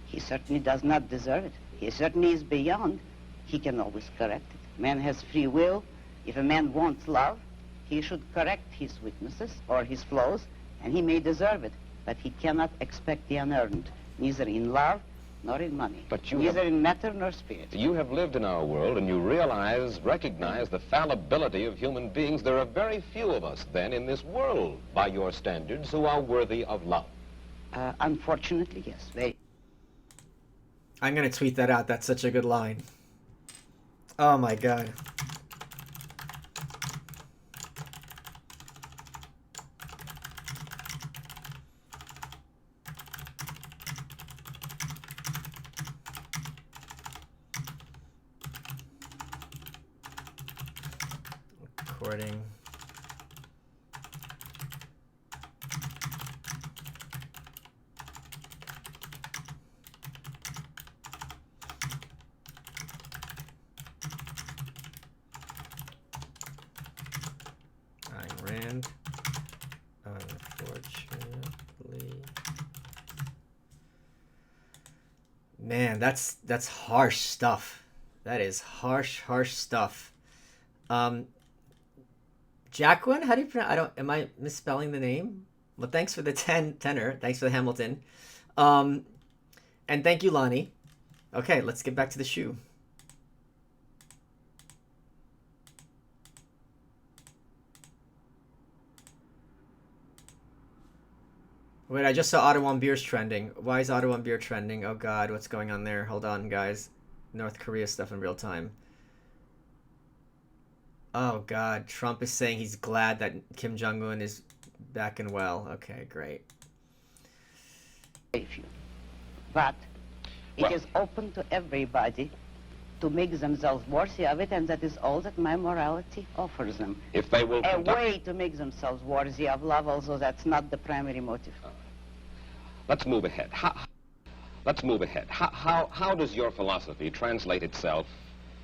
He certainly does not deserve it. He certainly is beyond. He can always correct it. Man has free will. If a man wants love, he should correct his weaknesses or his flaws, and he may deserve it. but he cannot expect the unearned, neither in love nor in money, But you neither have- in matter nor spirit. You have lived in our world and you recognize the fallibility of human beings. There are very few of us then in this world, by your standards, who are worthy of love. Unfortunately, yes. I'm gonna tweet that out. That's such a good line. Oh my god. Recording. Ayn Rand, unfortunately. Man, that's harsh stuff. That is harsh stuff. Jacqueline, how do you pronounce? Am I misspelling the name? Well, thanks for the tenor. Thanks for the Hamilton. And thank you, Lonnie. Okay, let's get back to the shoe. Wait, I just saw Ottawa beers trending. Why is Ottawa beer trending? Oh god, what's going on there? Hold on, guys. North Korea stuff in real time. Oh god, Trump is saying he's glad that Kim Jong-un is back and well. Okay, great. But it Well- is open to everybody to make themselves worthy of it, and that is all that my morality offers them. If they will A conduct... way to make themselves worthy of love, although that's not the primary motive. Let's move ahead. Let's move ahead. How does your philosophy translate itself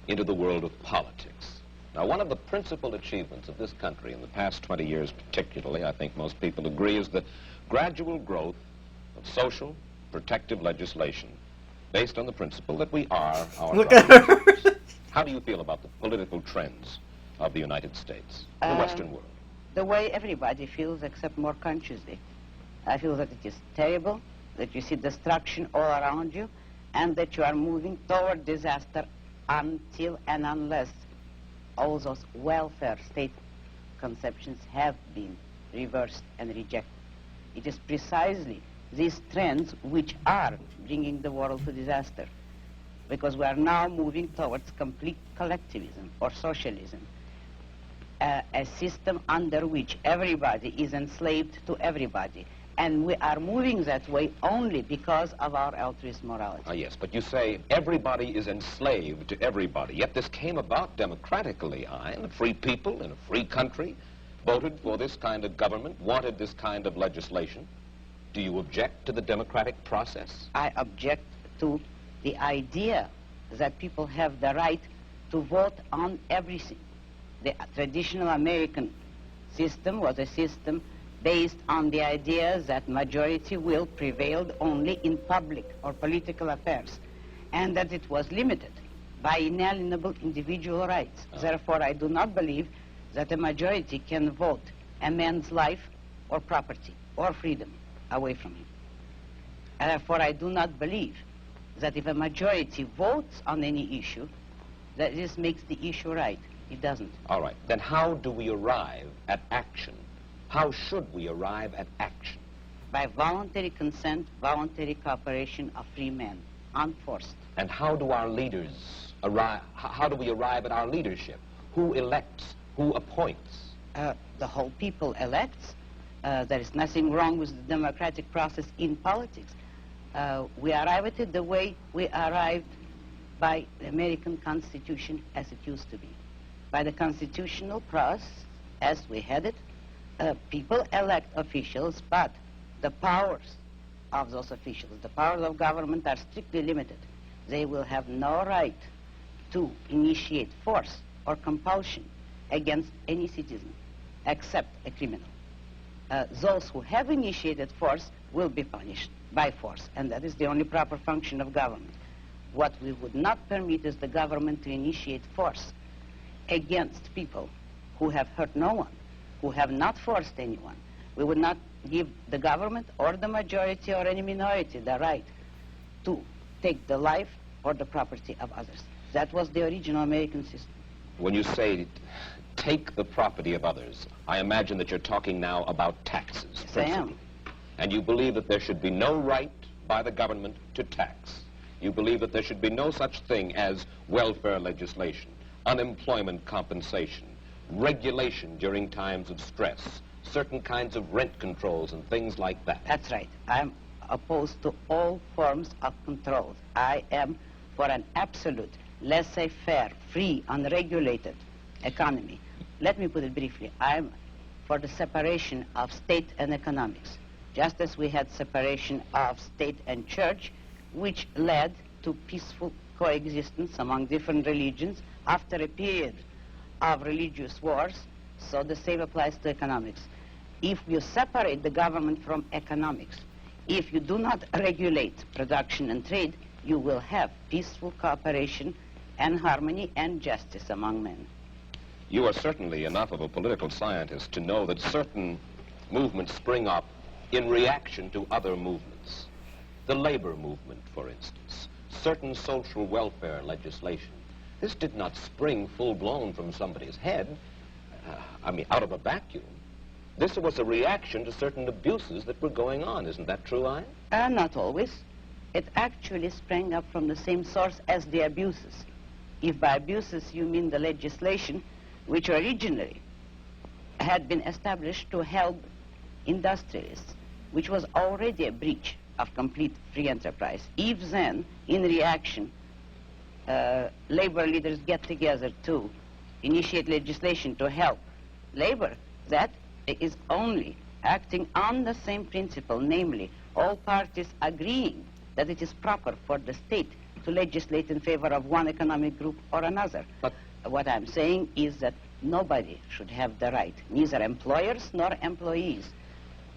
into the world of politics? Now, one of the principal achievements of this country in the past 20 years particularly, I think most people agree, is the gradual growth of social protective legislation based on the principle that we are our Look at her. How do you feel about the political trends of the United States, the Western world? The way everybody feels, except more consciously. I feel that it is terrible, that you see destruction all around you, and that you are moving toward disaster until and unless all those welfare state conceptions have been reversed and rejected. It is precisely these trends which are bringing the world to disaster, because we are now moving towards complete collectivism or socialism, a system under which everybody is enslaved to everybody. And we are moving that way only because of our altruist morality. Ah, yes, but you say everybody is enslaved to everybody, yet this came about democratically, Hein. Free people in a free country voted for this kind of government, wanted this kind of legislation. Do you object to the democratic process? I object to the idea that people have the right to vote on everything. The traditional American system was a system based on the idea that majority will prevailed only in public or political affairs, and that it was limited by inalienable individual rights. Therefore, I do not believe that a majority can vote a man's life or property or freedom away from him. Therefore, I do not believe that if a majority votes on any issue, that this makes the issue right. It doesn't. All right, then how do we arrive at action? How should we arrive at action? By voluntary consent, voluntary cooperation of free men, unforced. And how do our leaders arrive, how do we arrive at our leadership? Who elects, who appoints? The whole people elects. There is nothing wrong with the democratic process in politics. We arrive at it the way we arrived by the American Constitution as it used to be. By the constitutional process as we had it, people elect officials, but the powers of those officials, the powers of government are strictly limited. They will have no right to initiate force or compulsion against any citizen except a criminal. Those who have initiated force will be punished by force, and that is the only proper function of government. What we would not permit is the government to initiate force against people who have hurt no one, who have not forced anyone, We would not give the government or the majority or any minority the right to take the life or the property of others. That was the original American system. When you say take the property of others, I imagine that you're talking now about taxes. Yes, I am. And you believe that there should be no right by the government to tax. You believe that there should be no such thing as welfare legislation, unemployment compensation, regulation during times of stress, certain kinds of rent controls and things like that. That's right. I'm opposed to all forms of control. I am for an absolute, laissez-faire, free, unregulated economy. Let me put it briefly. I'm for the separation of state and economics, just as we had separation of state and church, which led to peaceful coexistence among different religions after a period of religious wars. So the same applies to economics. If you separate the government from economics, if you do not regulate production and trade, you will have peaceful cooperation and harmony and justice among men. You are certainly enough of a political scientist to know that certain movements spring up in reaction to other movements. The labor movement, for instance, certain social welfare legislation. This did not spring full-blown from somebody's head, out of a vacuum. This was a reaction to certain abuses that were going on. Isn't that true, Ian? Not always. It actually sprang up from the same source as the abuses. If by abuses you mean the legislation, which originally had been established to help industrialists, which was already a breach of complete free enterprise. If then, in reaction, labor leaders get together to initiate legislation to help labor, that is only acting on the same principle, namely, all parties agreeing that it is proper for the state to legislate in favor of one economic group or another. But what I'm saying is that nobody should have the right, neither employers nor employees,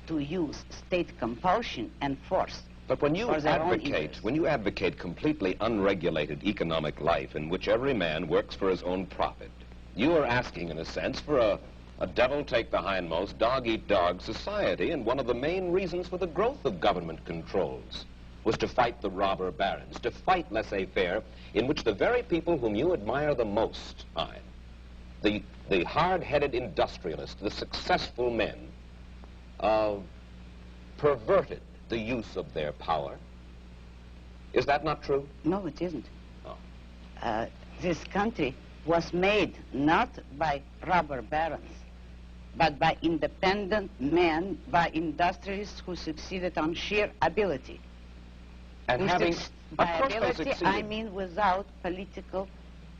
to use state compulsion and force. But when you for their own interests. advocate completely unregulated economic life in which every man works for his own profit, you are asking, in a sense, for a devil-take-the-hindmost, dog-eat-dog society, and one of the main reasons for the growth of government controls was to fight the robber barons, to fight laissez-faire, in which the very people whom you admire the most, the hard-headed industrialists, the successful men, perverted the use of their power. Is that not true? No, it isn't. Oh. This country was made not by robber barons, but by independent men, by industrialists who succeeded on sheer ability. And having, by of course they ability, succeeded. I mean without political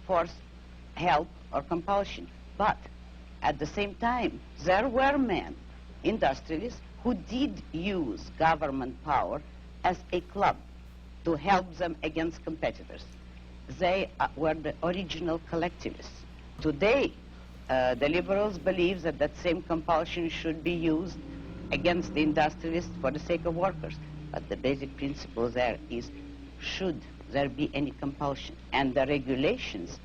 force, help, or compulsion. But at the same time, there were men, industrialists, who did use government power as a club to help them against competitors. They were the original collectivists. Today, the liberals believe that that same compulsion should be used against the industrialists for the sake of workers. But the basic principle there is, should there be any compulsion? And the regulations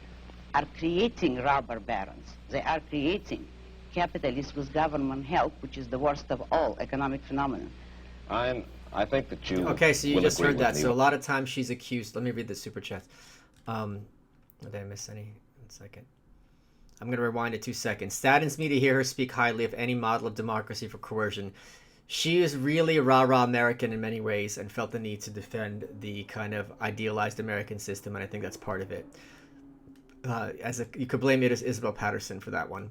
are creating robber barons. They are creating capitalists with government help, which is the worst of all economic phenomena. I think that you Okay, so you will just agree heard that. with me. So a lot of times she's accused. Let me read the super chat. Did I miss any? 1 second. I'm going to rewind it 2 seconds. Saddens me to hear her speak highly of any model of democracy for coercion. She is really a rah-rah American in many ways and felt the need to defend the kind of idealized American system, and I think that's part of it. You could blame it as Isabel Patterson for that one.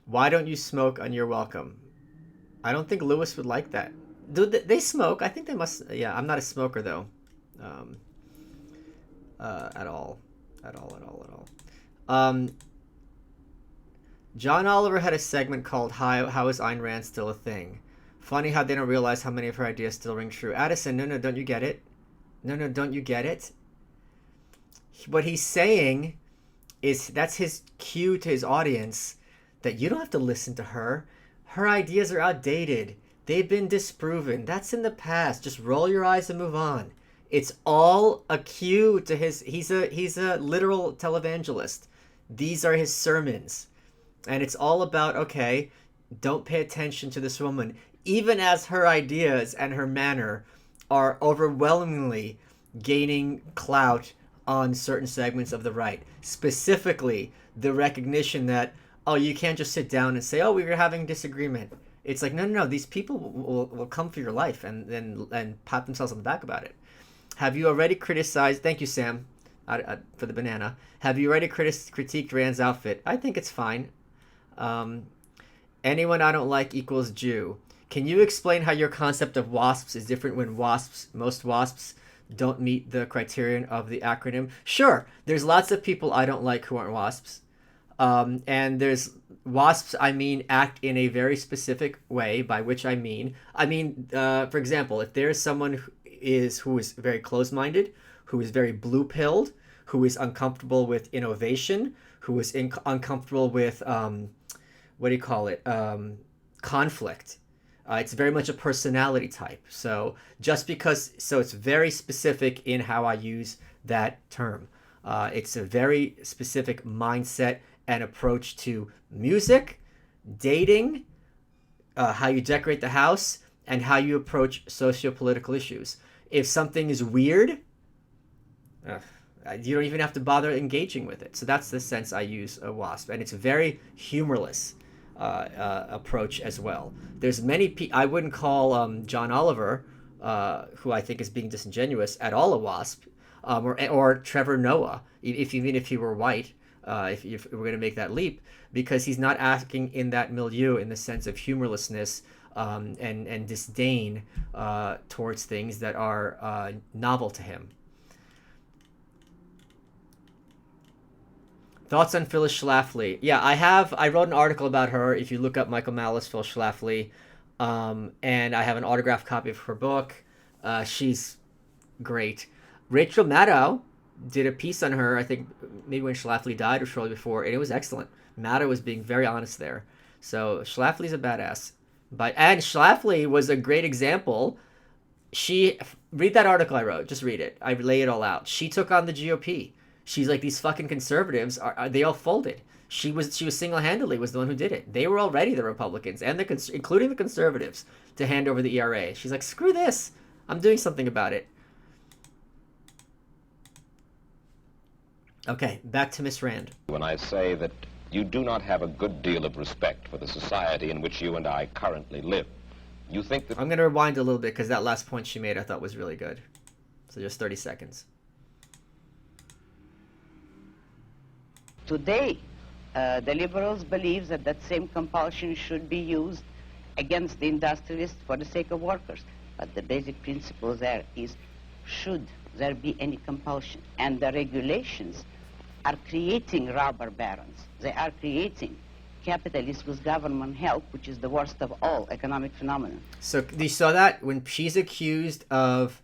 Why don't you smoke on You're Welcome? I don't think Lewis would like that. Do they smoke? I think they must. Yeah, I'm not a smoker though. At all. John Oliver had a segment called How is Ayn Rand Still a Thing? Funny how they don't realize how many of her ideas still ring true. Addison, no, don't you get it? No, don't you get it? What he's saying is that's his cue to his audience that you don't have to listen to her. Her ideas are outdated. They've been disproven. That's in the past. Just roll your eyes and move on. It's all a cue to his... He's a literal televangelist. These are his sermons. And it's all about, okay, don't pay attention to this woman, even as her ideas and her manner are overwhelmingly gaining clout on certain segments of the right. Specifically, the recognition that, oh, you can't just sit down and say, oh, we were having disagreement. It's like, no, no, no, these people will come for your life and pat themselves on the back about it. Have you already criticized? Thank you, Sam, for the banana. Have you already critiqued Rand's outfit? I think it's fine. Um, Anyone I don't like equals Jew. Can you explain how your concept of wasps is different when most wasps don't meet the criterion of the acronym? Sure, there's lots of people I don't like who aren't wasps. And there's wasps, I mean, act in a very specific way, by which for example, if there's someone who is very closed-minded, who is very blue-pilled, who is uncomfortable with innovation, who is uncomfortable with what do you call it? Conflict. It's very much a personality type. So it's very specific in how I use that term. It's a very specific mindset and approach to music, dating, how you decorate the house, and how you approach socio-political issues. If something is weird, you don't even have to bother engaging with it. So that's the sense I use a wasp, and it's a very humorless approach as well. There's I wouldn't call John Oliver, who I think is being disingenuous, at all a wasp, or Trevor Noah, even if he were white, if we're going to make that leap, because he's not acting in that milieu in the sense of humorlessness and disdain towards things that are novel to him. Thoughts on Phyllis Schlafly? Yeah, I wrote an article about her. If you look up Michael Malice, Phil Schlafly, and I have an autographed copy of her book. She's great. Rachel Maddow did a piece on her, I think maybe when Schlafly died or shortly before, and it was excellent. Maddow was being very honest there. So Schlafly's a badass. And Schlafly was a great example. Read that article I wrote. Just read it. I lay it all out. She took on the GOP. She's like, these fucking conservatives they all folded. She was single-handedly was the one who did it. They were all ready, the Republicans and including the conservatives, to hand over the ERA. She's like, screw this. I'm doing something about it. Okay, back to Miss Rand. When I say that you do not have a good deal of respect for the society in which you and I currently live, you think that... I'm going to rewind a little bit because that last point she made I thought was really good. So just 30 seconds. Today, the liberals believe that that same compulsion should be used against the industrialists for the sake of workers. But the basic principle there is, should there be any compulsion? And the regulations are creating robber barons. They are creating capitalists with government help, which is the worst of all economic phenomena. So you saw that when she's accused of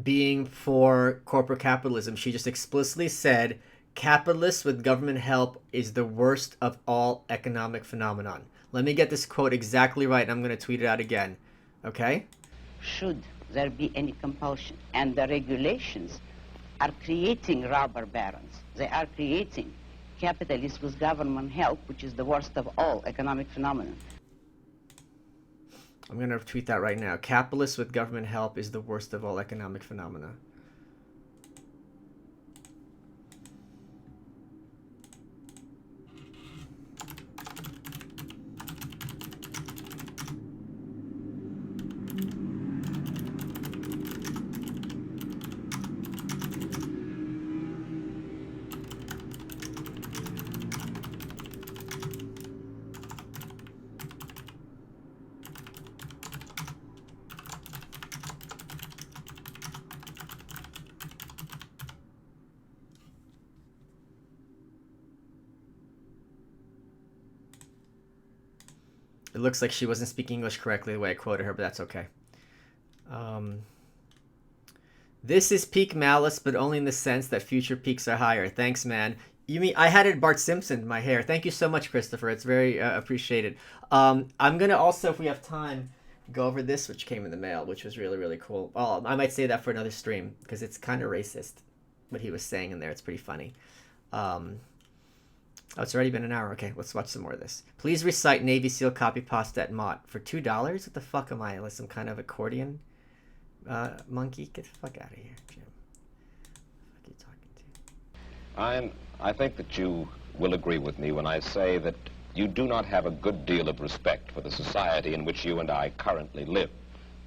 being for corporate capitalism, she just explicitly said, capitalists with government help is the worst of all economic phenomenon. Let me get this quote exactly right, and I'm going to tweet it out again. Okay? Should there be any compulsion? And the regulations are creating robber barons. They are creating capitalists with government help, which is the worst of all economic phenomena. I'm going to tweet that right now. Capitalists with government help is the worst of all economic phenomena. It looks like she wasn't speaking English correctly the way I quoted her, but that's okay. This is peak Malice, but only in the sense that future peaks are higher. Thanks, man. You mean I had it Bart Simpson in my hair. Thank you so much, Christopher. It's very appreciated. I'm going to also, if we have time, go over this, which came in the mail, which was really, really cool. Well, I might say that for another stream, because it's kind of racist, what he was saying in there. It's pretty funny. This is from Wallace. It says, "Dear Mr. Wallace, I am writing to you from New York. I am sorry to write to you, but I am Oh, it's already been an hour. Okay, let's watch some more of this. Please recite Navy SEAL copy pasta at Mott for $2. What the fuck am I? Like some kind of accordion monkey? Get the fuck out of here, Jim. What are you talking to? I think that you will agree with me when I say that you do not have a good deal of respect for the society in which you and I currently live.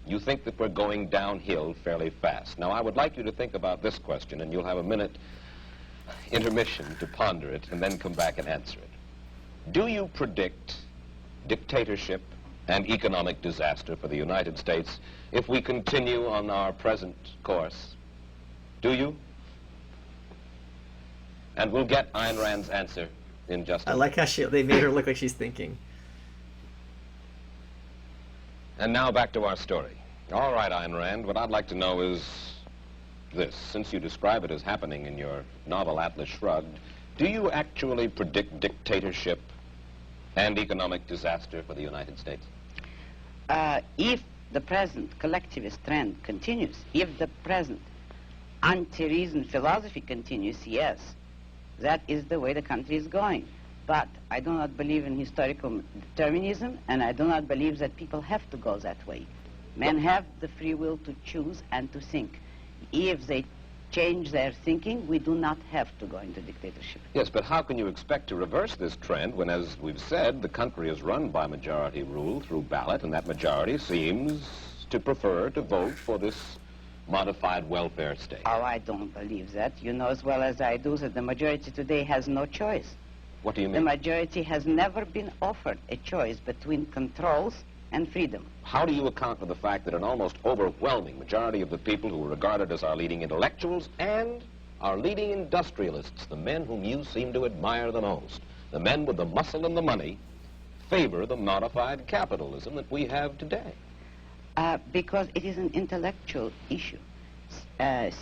You think that we're going downhill fairly fast. Now, I would like you to think about this question, and you'll have a minute intermission to ponder it and then come back and answer it. Do you predict dictatorship and economic disaster for the United States if we continue on our present course? Do you? And we'll get Ayn Rand's answer in just a I like how they made her look like she's thinking. And now back to our story. All right, Ayn Rand, what I'd like to know is this. Since you describe it as happening in your novel Atlas Shrugged, do you actually predict dictatorship and economic disaster for the United States? If the present collectivist trend continues, if the present anti-reason philosophy continues, yes, that is the way the country is going. But I do not believe in historical determinism, and I do not believe that people have to go that way. Men have the free will to choose and to think. If they change their thinking, we do not have to go into dictatorship. Yes, but how can you expect to reverse this trend when, as we've said, the country is run by majority rule through ballot, and that majority seems to prefer to vote for this modified welfare state? Oh, I don't believe that. You know as well as I do that the majority today has no choice. What do you The mean? majority has never been offered a choice between controls and freedom. How do you account for the fact that an almost overwhelming majority of the people who are regarded as our leading intellectuals and our leading industrialists, the men whom you seem to admire the most, the men with the muscle and the money, favor the modified capitalism that we have today? Because it is an intellectual issue.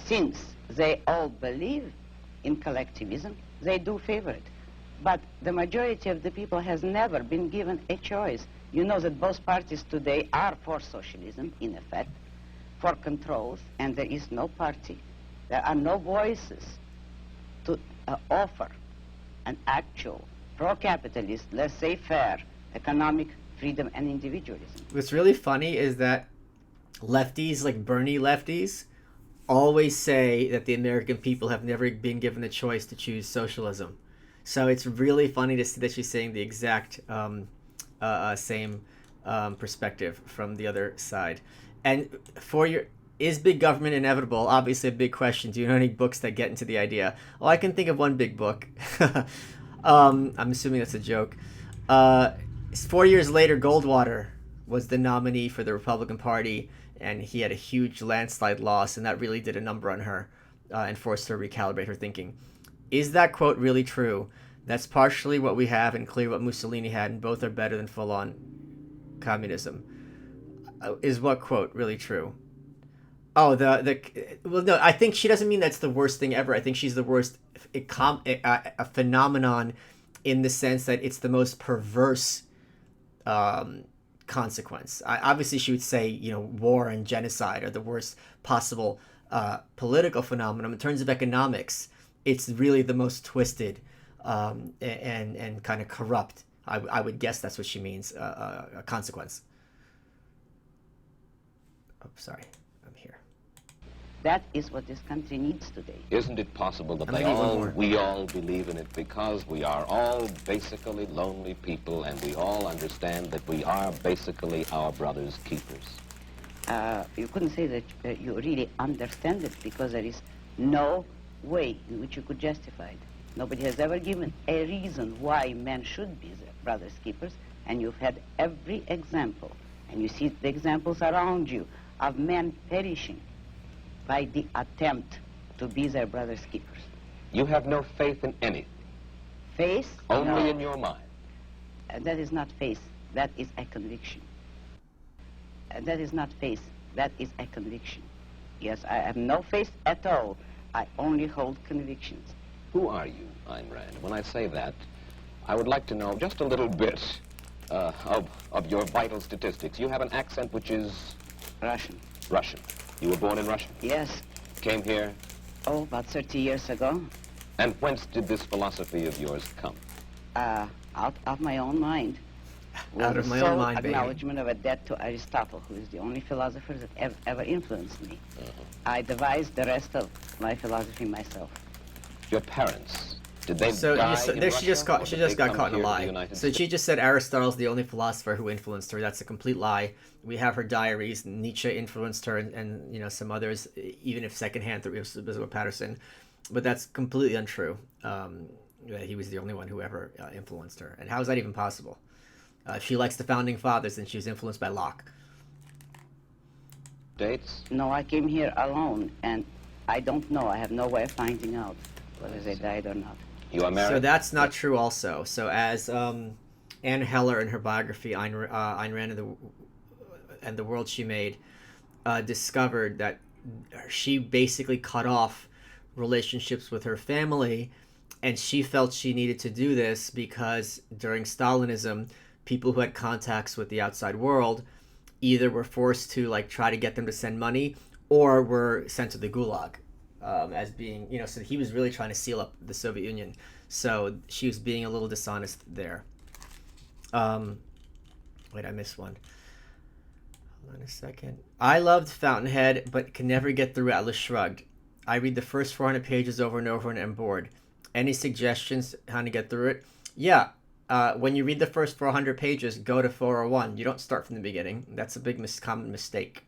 Since they all believe in collectivism, they do favor it. But the majority of the people has never been given a choice. You know that both parties today are for socialism, in effect, for controls, and there is no party. There are no voices to offer an actual pro-capitalist, let's say fair, economic freedom and individualism. What's really funny is that lefties, like Bernie lefties, always say that the American people have never been given the choice to choose socialism. So it's really funny to see that she's saying the exact same perspective from the other side. And is big government inevitable? Obviously a big question. Do you know any books that get into the idea? Well, I can think of one big book. I'm assuming that's a joke. 4 years later, Goldwater was the nominee for the Republican Party, and he had a huge landslide loss, and that really did a number on her and forced her to recalibrate her thinking. Is that quote really true? That's partially what we have and clearly what Mussolini had, and both are better than full-on communism. Is what quote really true? Oh, well, no, I think she doesn't mean that's the worst thing ever. I think she's the worst a phenomenon in the sense that it's the most perverse consequence. Obviously, she would say, war and genocide are the worst possible political phenomenon. In terms of economics, it's really the most twisted and kind of corrupt. I would guess that's what she means, a consequence. Oh, sorry, I'm here. That is what this country needs today. Isn't it possible that we all believe in it because we are all basically lonely people and we all understand that we are basically our brother's keepers? You couldn't say that you really understand it because there is no way in which you could justify it. Nobody has ever given a reason why men should be their brother's keepers, and you've had every example, and you see the examples around you of men perishing by the attempt to be their brother's keepers. You have no faith in anything. Faith? Only No. in your mind. That is not faith. That is a conviction. That is not faith. That is a conviction. Yes, I have no faith at all. I only hold convictions. Who are you, Ayn Rand? When I say that, I would like to know just a little bit of your vital statistics. You have an accent which is... Russian. Russian. You were born in Russia? Yes. Came here? Oh, about 30 years ago. And whence did this philosophy of yours come? out of my own mind. Out With of my the own sole mind, baby. acknowledgement of a debt to Aristotle, who is the only philosopher that ever influenced me. I devised the rest of my philosophy myself. Your parents, did they So, die so in there Russia, she just or got did they come caught in a here to the lie. United So States? she just said Aristotle's the only philosopher who influenced her. That's a complete lie. We have her diaries. Nietzsche influenced her, and you know some others, even if secondhand through Elizabeth Patterson, but that's completely untrue. That he was the only one who ever influenced her. And how is that even possible? If she likes the founding fathers, then she was influenced by Locke. Dates? No, I came here alone, and I don't know. I have no way of finding out whether they died or not. You are married? So that's not true also. So as Anne Heller in her biography, Ayn Rand and the World She Made, discovered that she basically cut off relationships with her family, and she felt she needed to do this because during Stalinism, people who had contacts with the outside world either were forced to like try to get them to send money or were sent to the gulag. As being, you know, so he was really trying to seal up the Soviet Union. So she was being a little dishonest there. Wait, I missed one. Hold on a second. I loved Fountainhead, but can never get through Atlas Shrugged. I read the first 400 pages over and over and am bored. Any suggestions how to get through it? Yeah. When you read the first 400 pages, go to 401. You don't start from the beginning. That's a big common mistake.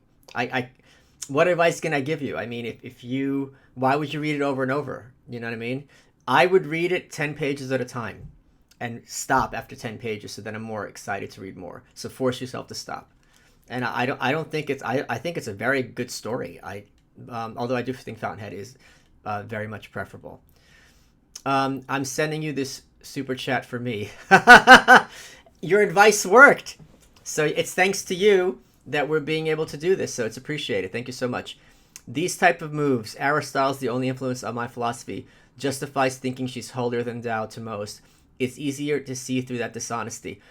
What advice can I give you? I mean, if you, why would you read it over and over? You know what I mean? I would read it 10 pages at a time and stop after 10 pages, so then I'm more excited to read more. So force yourself to stop. And I don't think it's, I think it's a very good story. Although I do think Fountainhead is very much preferable. I'm sending you this super chat for me. Your advice worked. So it's thanks to you that we're being able to do this. So it's appreciated. Thank you so much. These type of moves, Aristotle's the only influence on my philosophy, justifies thinking she's holier than thou to most. It's easier to see through that dishonesty.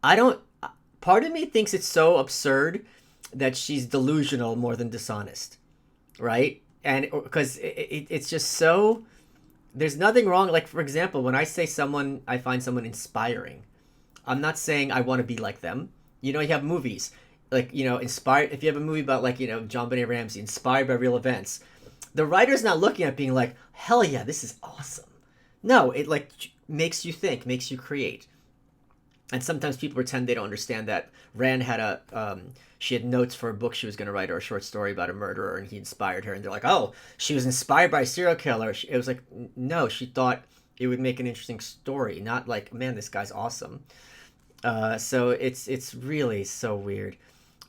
Part of me thinks it's so absurd that she's delusional more than dishonest. Right? And because it's just so, there's nothing wrong. Like, for example, when I say I find someone inspiring, I'm not saying I want to be like them. You know, you have movies like, you know, inspired. If you have a movie about like, you know, John Benet Ramsey, inspired by real events, the writer's not looking at being like, hell yeah, this is awesome. No, it like makes you think, makes you create. And sometimes people pretend they don't understand that. Rand had she had notes for a book she was going to write, or a short story about a murderer, and he inspired her. And they're like, oh, she was inspired by a serial killer. It was like, no, she thought it would make an interesting story, not like, man, this guy's awesome. So it's really so weird.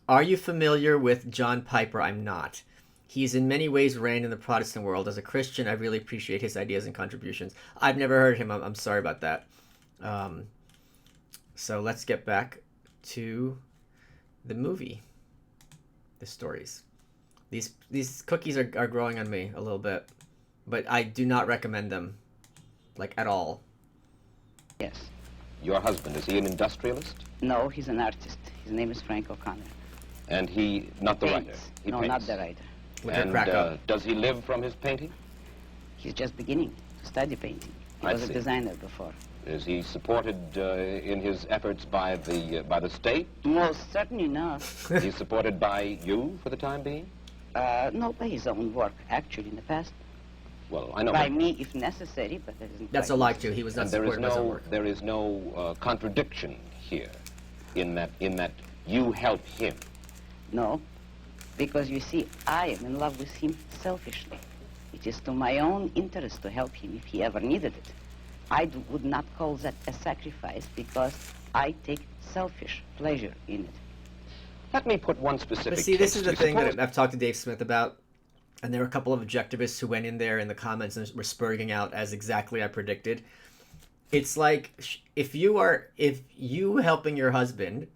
Are you familiar with John Piper? I'm not. He's in many ways Rand in the Protestant world. As a Christian, I really appreciate his ideas and contributions. I've never heard of him. I'm sorry about that. So let's get back to the movie, the stories. These cookies are growing on me a little bit, but I do not recommend them, like, at all. Yes. Your husband, is he an industrialist? No, he's an artist. His name is Frank O'Connor. And he, not the writer? He No, paints. not the writer. With her And crack up. does he live from his painting? He's just beginning to study painting. He I was see. a designer before. Is he supported in his efforts by the state? Most certainly not. He's supported by you for the time being? No, by his own work, actually, in the past. Well, I know. By but- me, if necessary, but that isn't That's a quite lie necessary. too. He was not And there is supported by his own work. there is no contradiction here, in that you help him. No, because you see, I am in love with him selfishly. It is to my own interest to help him if he ever needed it. Would not call that a sacrifice because I take selfish pleasure in it. Let me put one specific But see, this case is to the you. thing Suppose- that I've talked to Dave Smith about, and there were a couple of objectivists who went in there in the comments and were spurging out as exactly I predicted. It's like, if you helping your husband,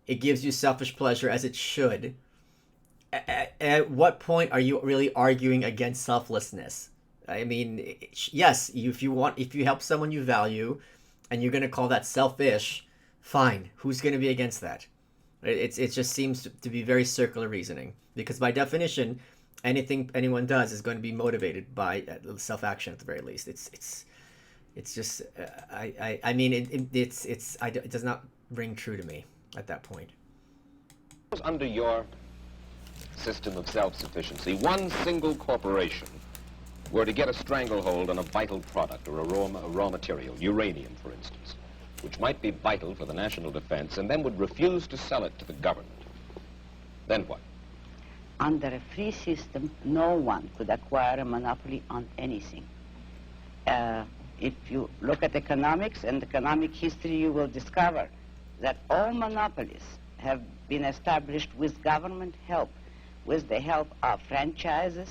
it gives you selfish pleasure, as it should. At what point are you really arguing against selflessness? I mean, yes, if you help someone you value, and you're going to call that selfish, fine. Who's going to be against that? It just seems to be very circular reasoning, because by definition, anything anyone does is going to be motivated by self-action at the very least. It's just I mean it does not ring true to me at that point. Under your system of self-sufficiency, one single corporation were to get a stranglehold on a vital product or a raw material, uranium, for instance, which might be vital for the national defense, and then would refuse to sell it to the government, then what? Under a free system, no one could acquire a monopoly on anything. If you look at economics and economic history, you will discover that all monopolies have been established with government help, with the help of franchises,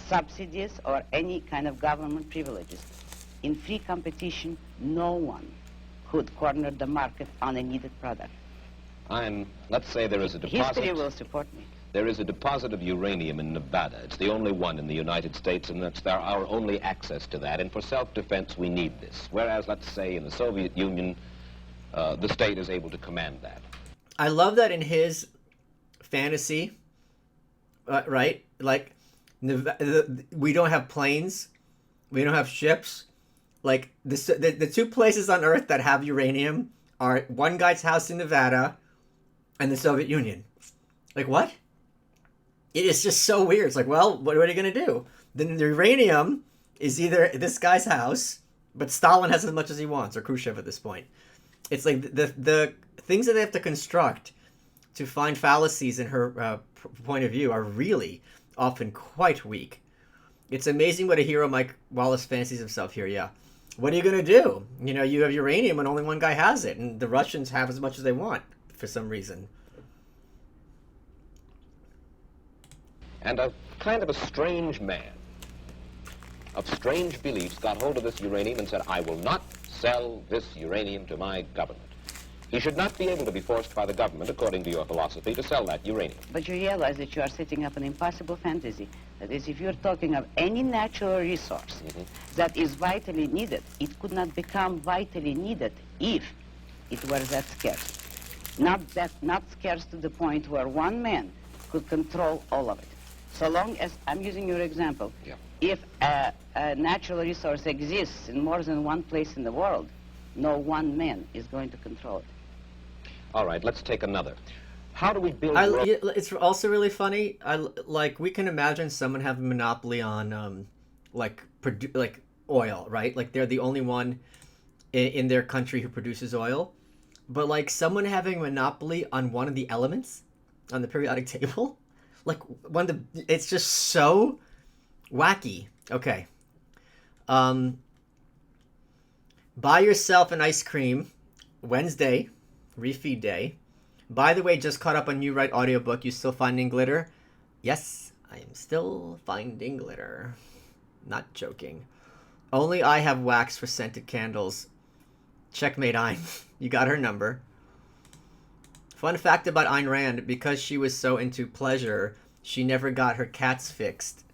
subsidies, or any kind of government privileges. In free competition, no one could corner the market on a needed product. Let's say there is a deposit. History will support me. There is a deposit of uranium in Nevada. It's the only one in the United States, and that's our only access to that. And for self-defense, we need this. Whereas, let's say, in the Soviet Union, the state is able to command that. I love that in his fantasy, right? Like, we don't have planes, we don't have ships. Like, the two places on Earth that have uranium are one guy's house in Nevada and the Soviet Union. Like, what? It is just so weird. It's like, well, what are you going to do? Then the uranium is either this guy's house, but Stalin has as much as he wants, or Khrushchev at this point. It's like the things that they have to construct to find fallacies in her point of view are really often quite weak. It's amazing what a hero Mike Wallace fancies himself here, yeah. What are you going to do? You know, you have uranium and only one guy has it, and the Russians have as much as they want for some reason. And a kind of a strange man of strange beliefs got hold of this uranium and said, I will not sell this uranium to my government. He should not be able to be forced by the government, according to your philosophy, to sell that uranium. But you realize that you are setting up an impossible fantasy. That is, if you're talking of any natural resource that is vitally needed, it could not become vitally needed if it were that scarce. Not scarce to the point where one man could control all of it. So long as, I'm using your example, if a natural resource exists in more than one place in the world, no one man is going to control it. All right, let's take another. How do we build... It's also really funny. We can imagine someone having a monopoly on, like oil, right? Like, they're the only one in their country who produces oil. But, like, someone having a monopoly on one of the elements on the periodic table... Like, it's just so wacky. Okay. Buy yourself an ice cream Wednesday, refeed day. By the way, just caught up on New Right audiobook. You still finding glitter? Yes, I am still finding glitter. Not joking. Only I have wax for scented candles. Checkmate Ayn. You got her number. Fun fact about Ayn Rand, because she was so into pleasure, she never got her cats fixed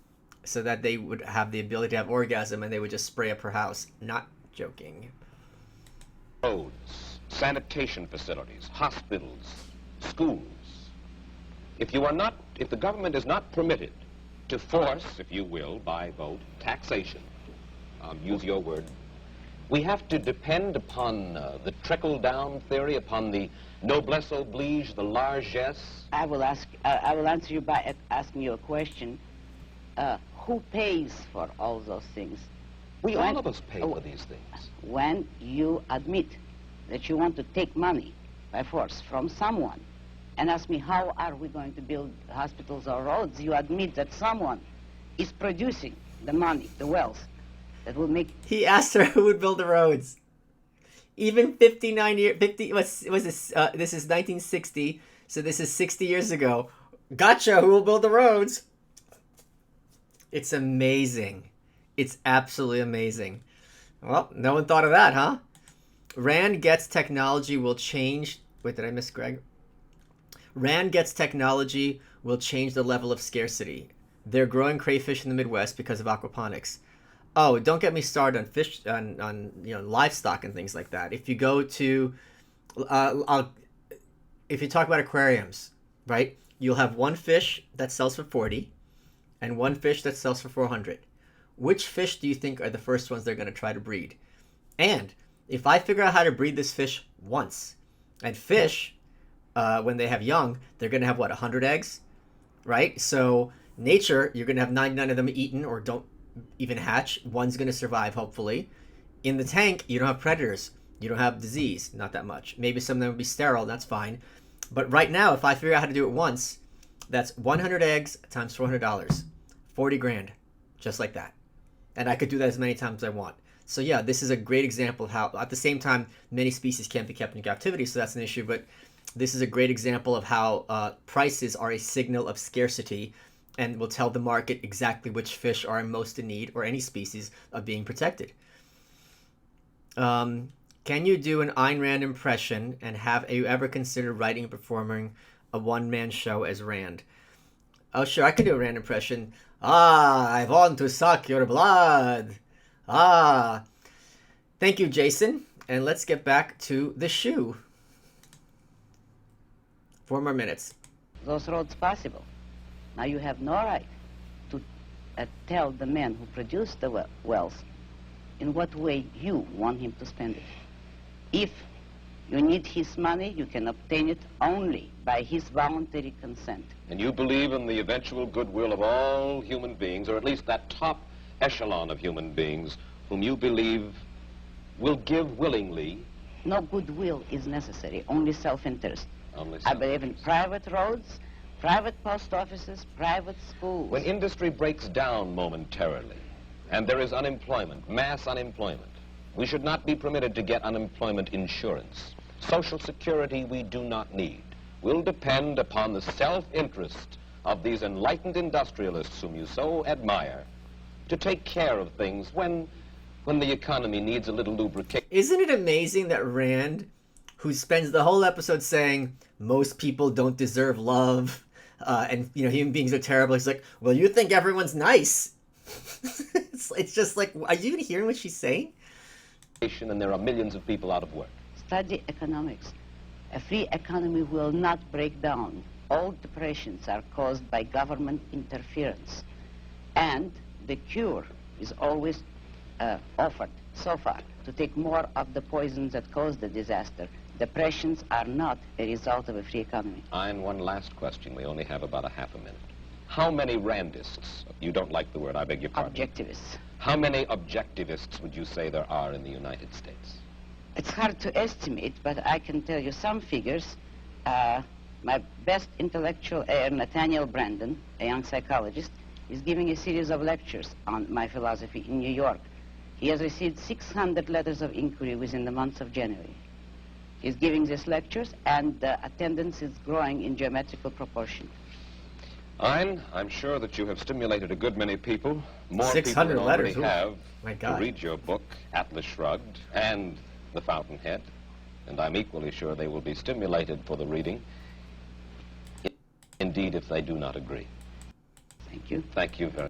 so that they would have the ability to have orgasm and they would just spray up her house. Not joking. Roads, sanitation facilities, hospitals, schools. If the government is not permitted to force, if you will, by vote, taxation, use your word, we have to depend upon the trickle-down theory, upon the noblesse oblige, the largesse. I will answer you by asking you a question. Who pays for all those things? All of us pay for these things. When you admit that you want to take money by force from someone and ask me, how are we going to build hospitals or roads? You admit that someone is producing the money, the wealth, that will make... He asked her who would build the roads. Even 59 years... This is 1960, so this is 60 years ago. Gotcha, who will build the roads? It's amazing. It's absolutely amazing. Well, no one thought of that, huh? Rand gets technology will change... Wait, did I miss Greg? Rand gets technology will change the level of scarcity. They're growing crayfish in the Midwest because of aquaponics. Oh, don't get me started on fish, on livestock and things like that. If you go to, if you talk about aquariums, right? You'll have one fish that sells for 40, and one fish that sells for 400. Which fish do you think are the first ones they're going to try to breed? And if I figure out how to breed this fish once, and fish, when they have young, they're going to have, what, 100 eggs? Right? So nature, you're going to have 99 of them eaten or don't even hatch. One's going to survive, hopefully. In the tank, you don't have predators. You don't have disease, not that much. Maybe some of them will be sterile, that's fine. But right now, if I figure out how to do it once, that's 100 eggs times $400. 40 grand, just like that. And I could do that as many times as I want. So yeah, this is a great example of how, at the same time, many species can't be kept in captivity, so that's an issue, but this is a great example of how prices are a signal of scarcity and will tell the market exactly which fish are most in need, or any species, of being protected. Can you do an Ayn Rand impression, and have you ever considered writing and performing a one-man show as Rand? Oh, sure, I can do a Rand impression. Ah, I want to suck your blood. Ah. Thank you, Jason. And let's get back to the shoe. 4 more minutes. Those roads possible. Now you have no right to tell the man who produced the wealth in what way you want him to spend it. If you need his money, you can obtain it only by his voluntary consent. And you believe in the eventual goodwill of all human beings, or at least that top echelon of human beings, whom you believe will give willingly. No goodwill is necessary, only self-interest. Only I believe in private roads, private post offices, private schools. When industry breaks down momentarily, and there is unemployment, mass unemployment, we should not be permitted to get unemployment insurance. Social security we do not need. Will depend upon the self-interest of these enlightened industrialists whom you so admire to take care of things when the economy needs a little lubrication. Isn't it amazing that Rand, who spends the whole episode saying most people don't deserve love, and human beings are terrible, he's like, well, you think everyone's nice. It's just like, are you even hearing what she's saying? And there are millions of people out of work. Study economics. A free economy will not break down. All depressions are caused by government interference. And the cure is always offered, so far, to take more of the poisons that cause the disaster. Depressions are not a result of a free economy. And one last question. We only have about a half a minute. How many Randists, you don't like the word, I beg your pardon. Objectivists. How many objectivists would you say there are in the United States? It's hard to estimate, but I can tell you some figures. My best intellectual heir, Nathaniel Brandon, a young psychologist, is giving a series of lectures on my philosophy in New York. He has received 600 letters of inquiry within the month of January. He's giving these lectures, and the attendance is growing in geometrical proportion. I'm sure that you have stimulated a good many people, more 600 people than already letters. have, My to God. read your book, Atlas Shrugged, and The Fountainhead. And I'm equally sure they will be stimulated for the reading, indeed, if they do not agree. Thank you. Thank you very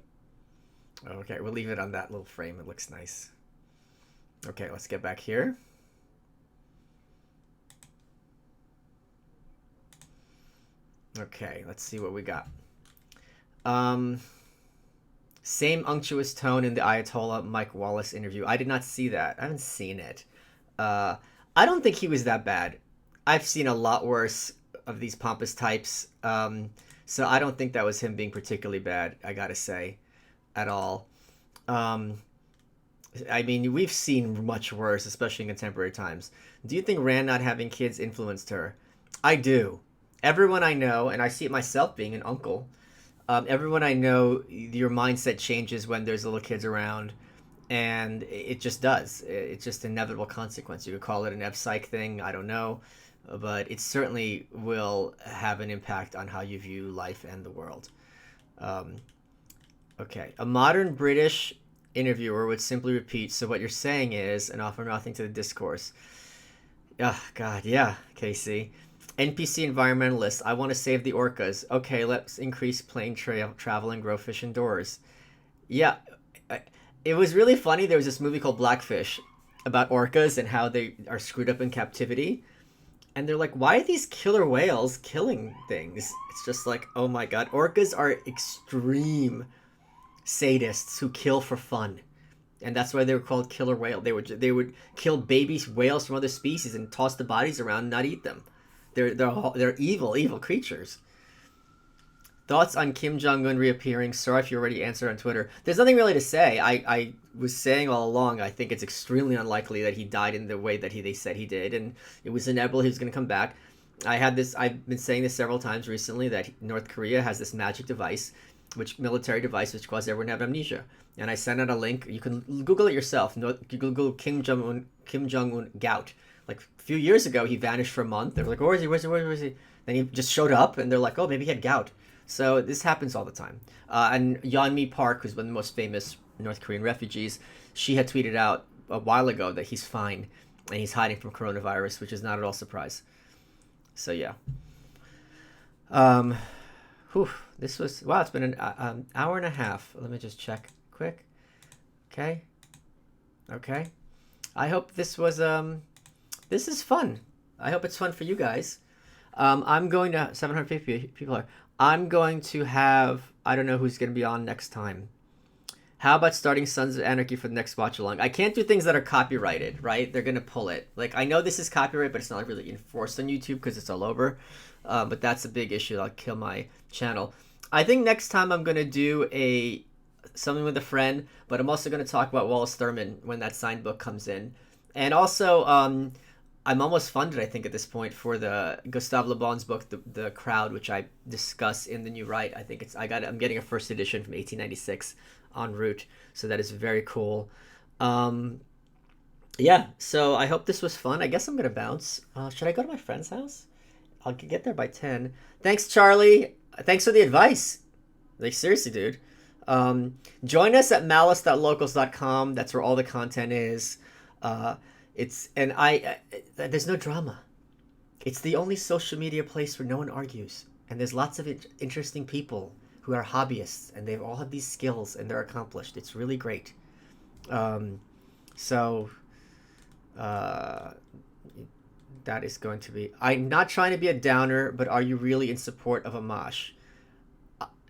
much. Okay, we'll leave it on that little frame. It looks nice. Okay, let's get back here. Okay, let's see what we got. Same unctuous tone in the Ayatollah Mike Wallace interview. I did not see that. I haven't seen it. I don't think he was that bad. I've seen a lot worse of these pompous types. So I don't think that was him being particularly bad, I gotta say, at all. I mean, we've seen much worse, especially in contemporary times. Do you think Rand not having kids influenced her? I do. Everyone I know, and I see it myself being an uncle, everyone I know, your mindset changes when there's little kids around, and it just does. It's just an inevitable consequence. You could call it an F-psych thing, I don't know, but it certainly will have an impact on how you view life and the world. Okay, a modern British interviewer would simply repeat, so what you're saying is, and offer nothing to the discourse. Oh, God, yeah, Casey. NPC environmentalist, I want to save the orcas. Okay, let's increase plane travel and grow fish indoors. Yeah, it was really funny. There was this movie called Blackfish about orcas and how they are screwed up in captivity. And they're like, why are these killer whales killing things? It's just like, oh my God. Orcas are extreme sadists who kill for fun. and that's why they were called killer whale. They would kill baby whales from other species and toss the bodies around and not eat them. They're evil creatures. Thoughts on Kim Jong-un reappearing? Sorry if you already answered on Twitter. There's nothing really to say. I was saying all along, I think it's extremely unlikely that he died in the way that they said he did, and it was inevitable he was going to come back. I've been saying this several times recently, that North Korea has this magic device, military device, which caused everyone to have amnesia. And I sent out a link. You can Google it yourself. You Google Kim Jong-un gout. Like a few years ago, he vanished for a month. They were like, oh, where is he? Then he just showed up, and they're like, oh, maybe he had gout. So this happens all the time. And Yeonmi Park, who's one of the most famous North Korean refugees, she had tweeted out a while ago that he's fine and he's hiding from coronavirus, which is not at all a surprise. So yeah. This was, wow, it's been an hour and a half. Let me just check quick. Okay. I hope this was this is fun. I hope it's fun for you guys. I'm going to 750 people are. I'm going to have, I don't know who's going to be on next time. How about starting Sons of Anarchy for the next watch along? I can't do things that are copyrighted, right? They're going to pull it. Like, I know this is copyright, but it's not really enforced on YouTube because it's all over. But that's a big issue. I'll kill my channel. I think next time I'm going to do something with a friend, but I'm also going to talk about Wallace Thurman when that signed book comes in. And also, I'm almost funded, I think, at this point for the Gustave Le Bon's book, The Crowd, which I discuss in the New Right. I think I'm getting a first edition from 1896 en route, so that is very cool. Yeah, so I hope this was fun. I guess I'm gonna bounce. Should I go to my friend's house? I'll get there by 10. Thanks, Charlie. Thanks for the advice. Like, seriously, dude. Join us at malice.locals.com. That's where all the content is. There's no drama. It's the only social media place where no one argues, and there's lots of interesting people who are hobbyists, and they all have these skills, and they're accomplished. It's really great. That is going to be. I'm not trying to be a downer, but are you really in support of Amash?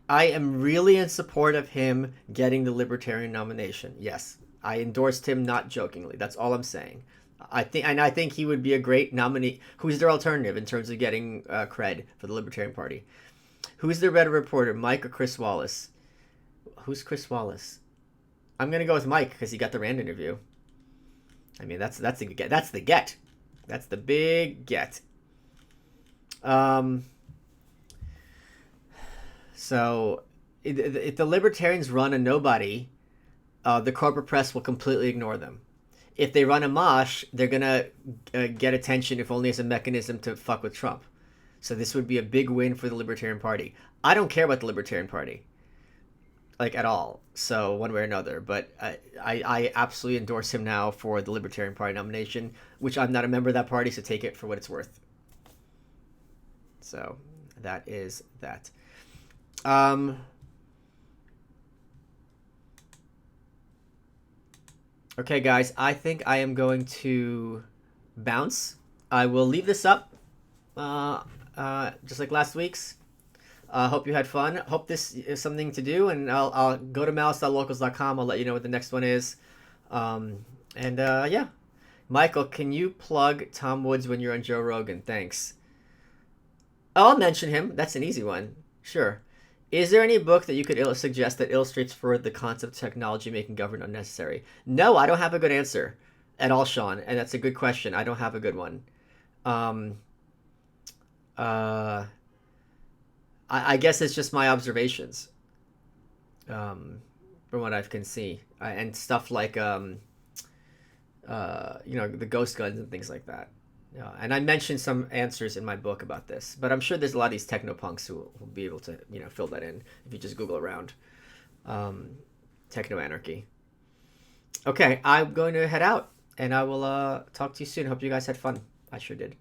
I am really in support of him getting the Libertarian nomination. Yes, I endorsed him, not jokingly. That's all I'm saying. I think he would be a great nominee. Who's their alternative in terms of getting cred for the Libertarian Party? Who's their better reporter, Mike or Chris Wallace? Who's Chris Wallace? I'm gonna go with Mike because he got the Rand interview. I mean, that's the get. That's the get. That's the big get. So if the Libertarians run a nobody, the corporate press will completely ignore them. If they run a mosh, they're gonna get attention, if only as a mechanism to fuck with Trump. So this would be a big win for the Libertarian Party. I don't care about the Libertarian Party, like, at all. So one way or another, but I absolutely endorse him now for the Libertarian Party nomination, which I'm not a member of that party, so take it for what it's worth. So that is that. Okay, guys, I think I am going to bounce. I will leave this up, just like last week's. Hope you had fun. Hope this is something to do, and I'll go to malice.locals.com. I'll let you know what the next one is. Yeah. Michael, can you plug Tom Woods when you're on Joe Rogan? Thanks. I'll mention him. That's an easy one. Sure. Is there any book that you could suggest that illustrates further the concept of technology making government unnecessary? No, I don't have a good answer at all, Sean, and that's a good question. I don't have a good one. I guess it's just my observations, from what I can see, and stuff like the ghost guns and things like that. And I mentioned some answers in my book about this, but I'm sure there's a lot of these technopunks who will be able to fill that in if you just Google around. Techno anarchy. Okay, I'm going to head out, and I will talk to you soon. Hope you guys had fun. I sure did.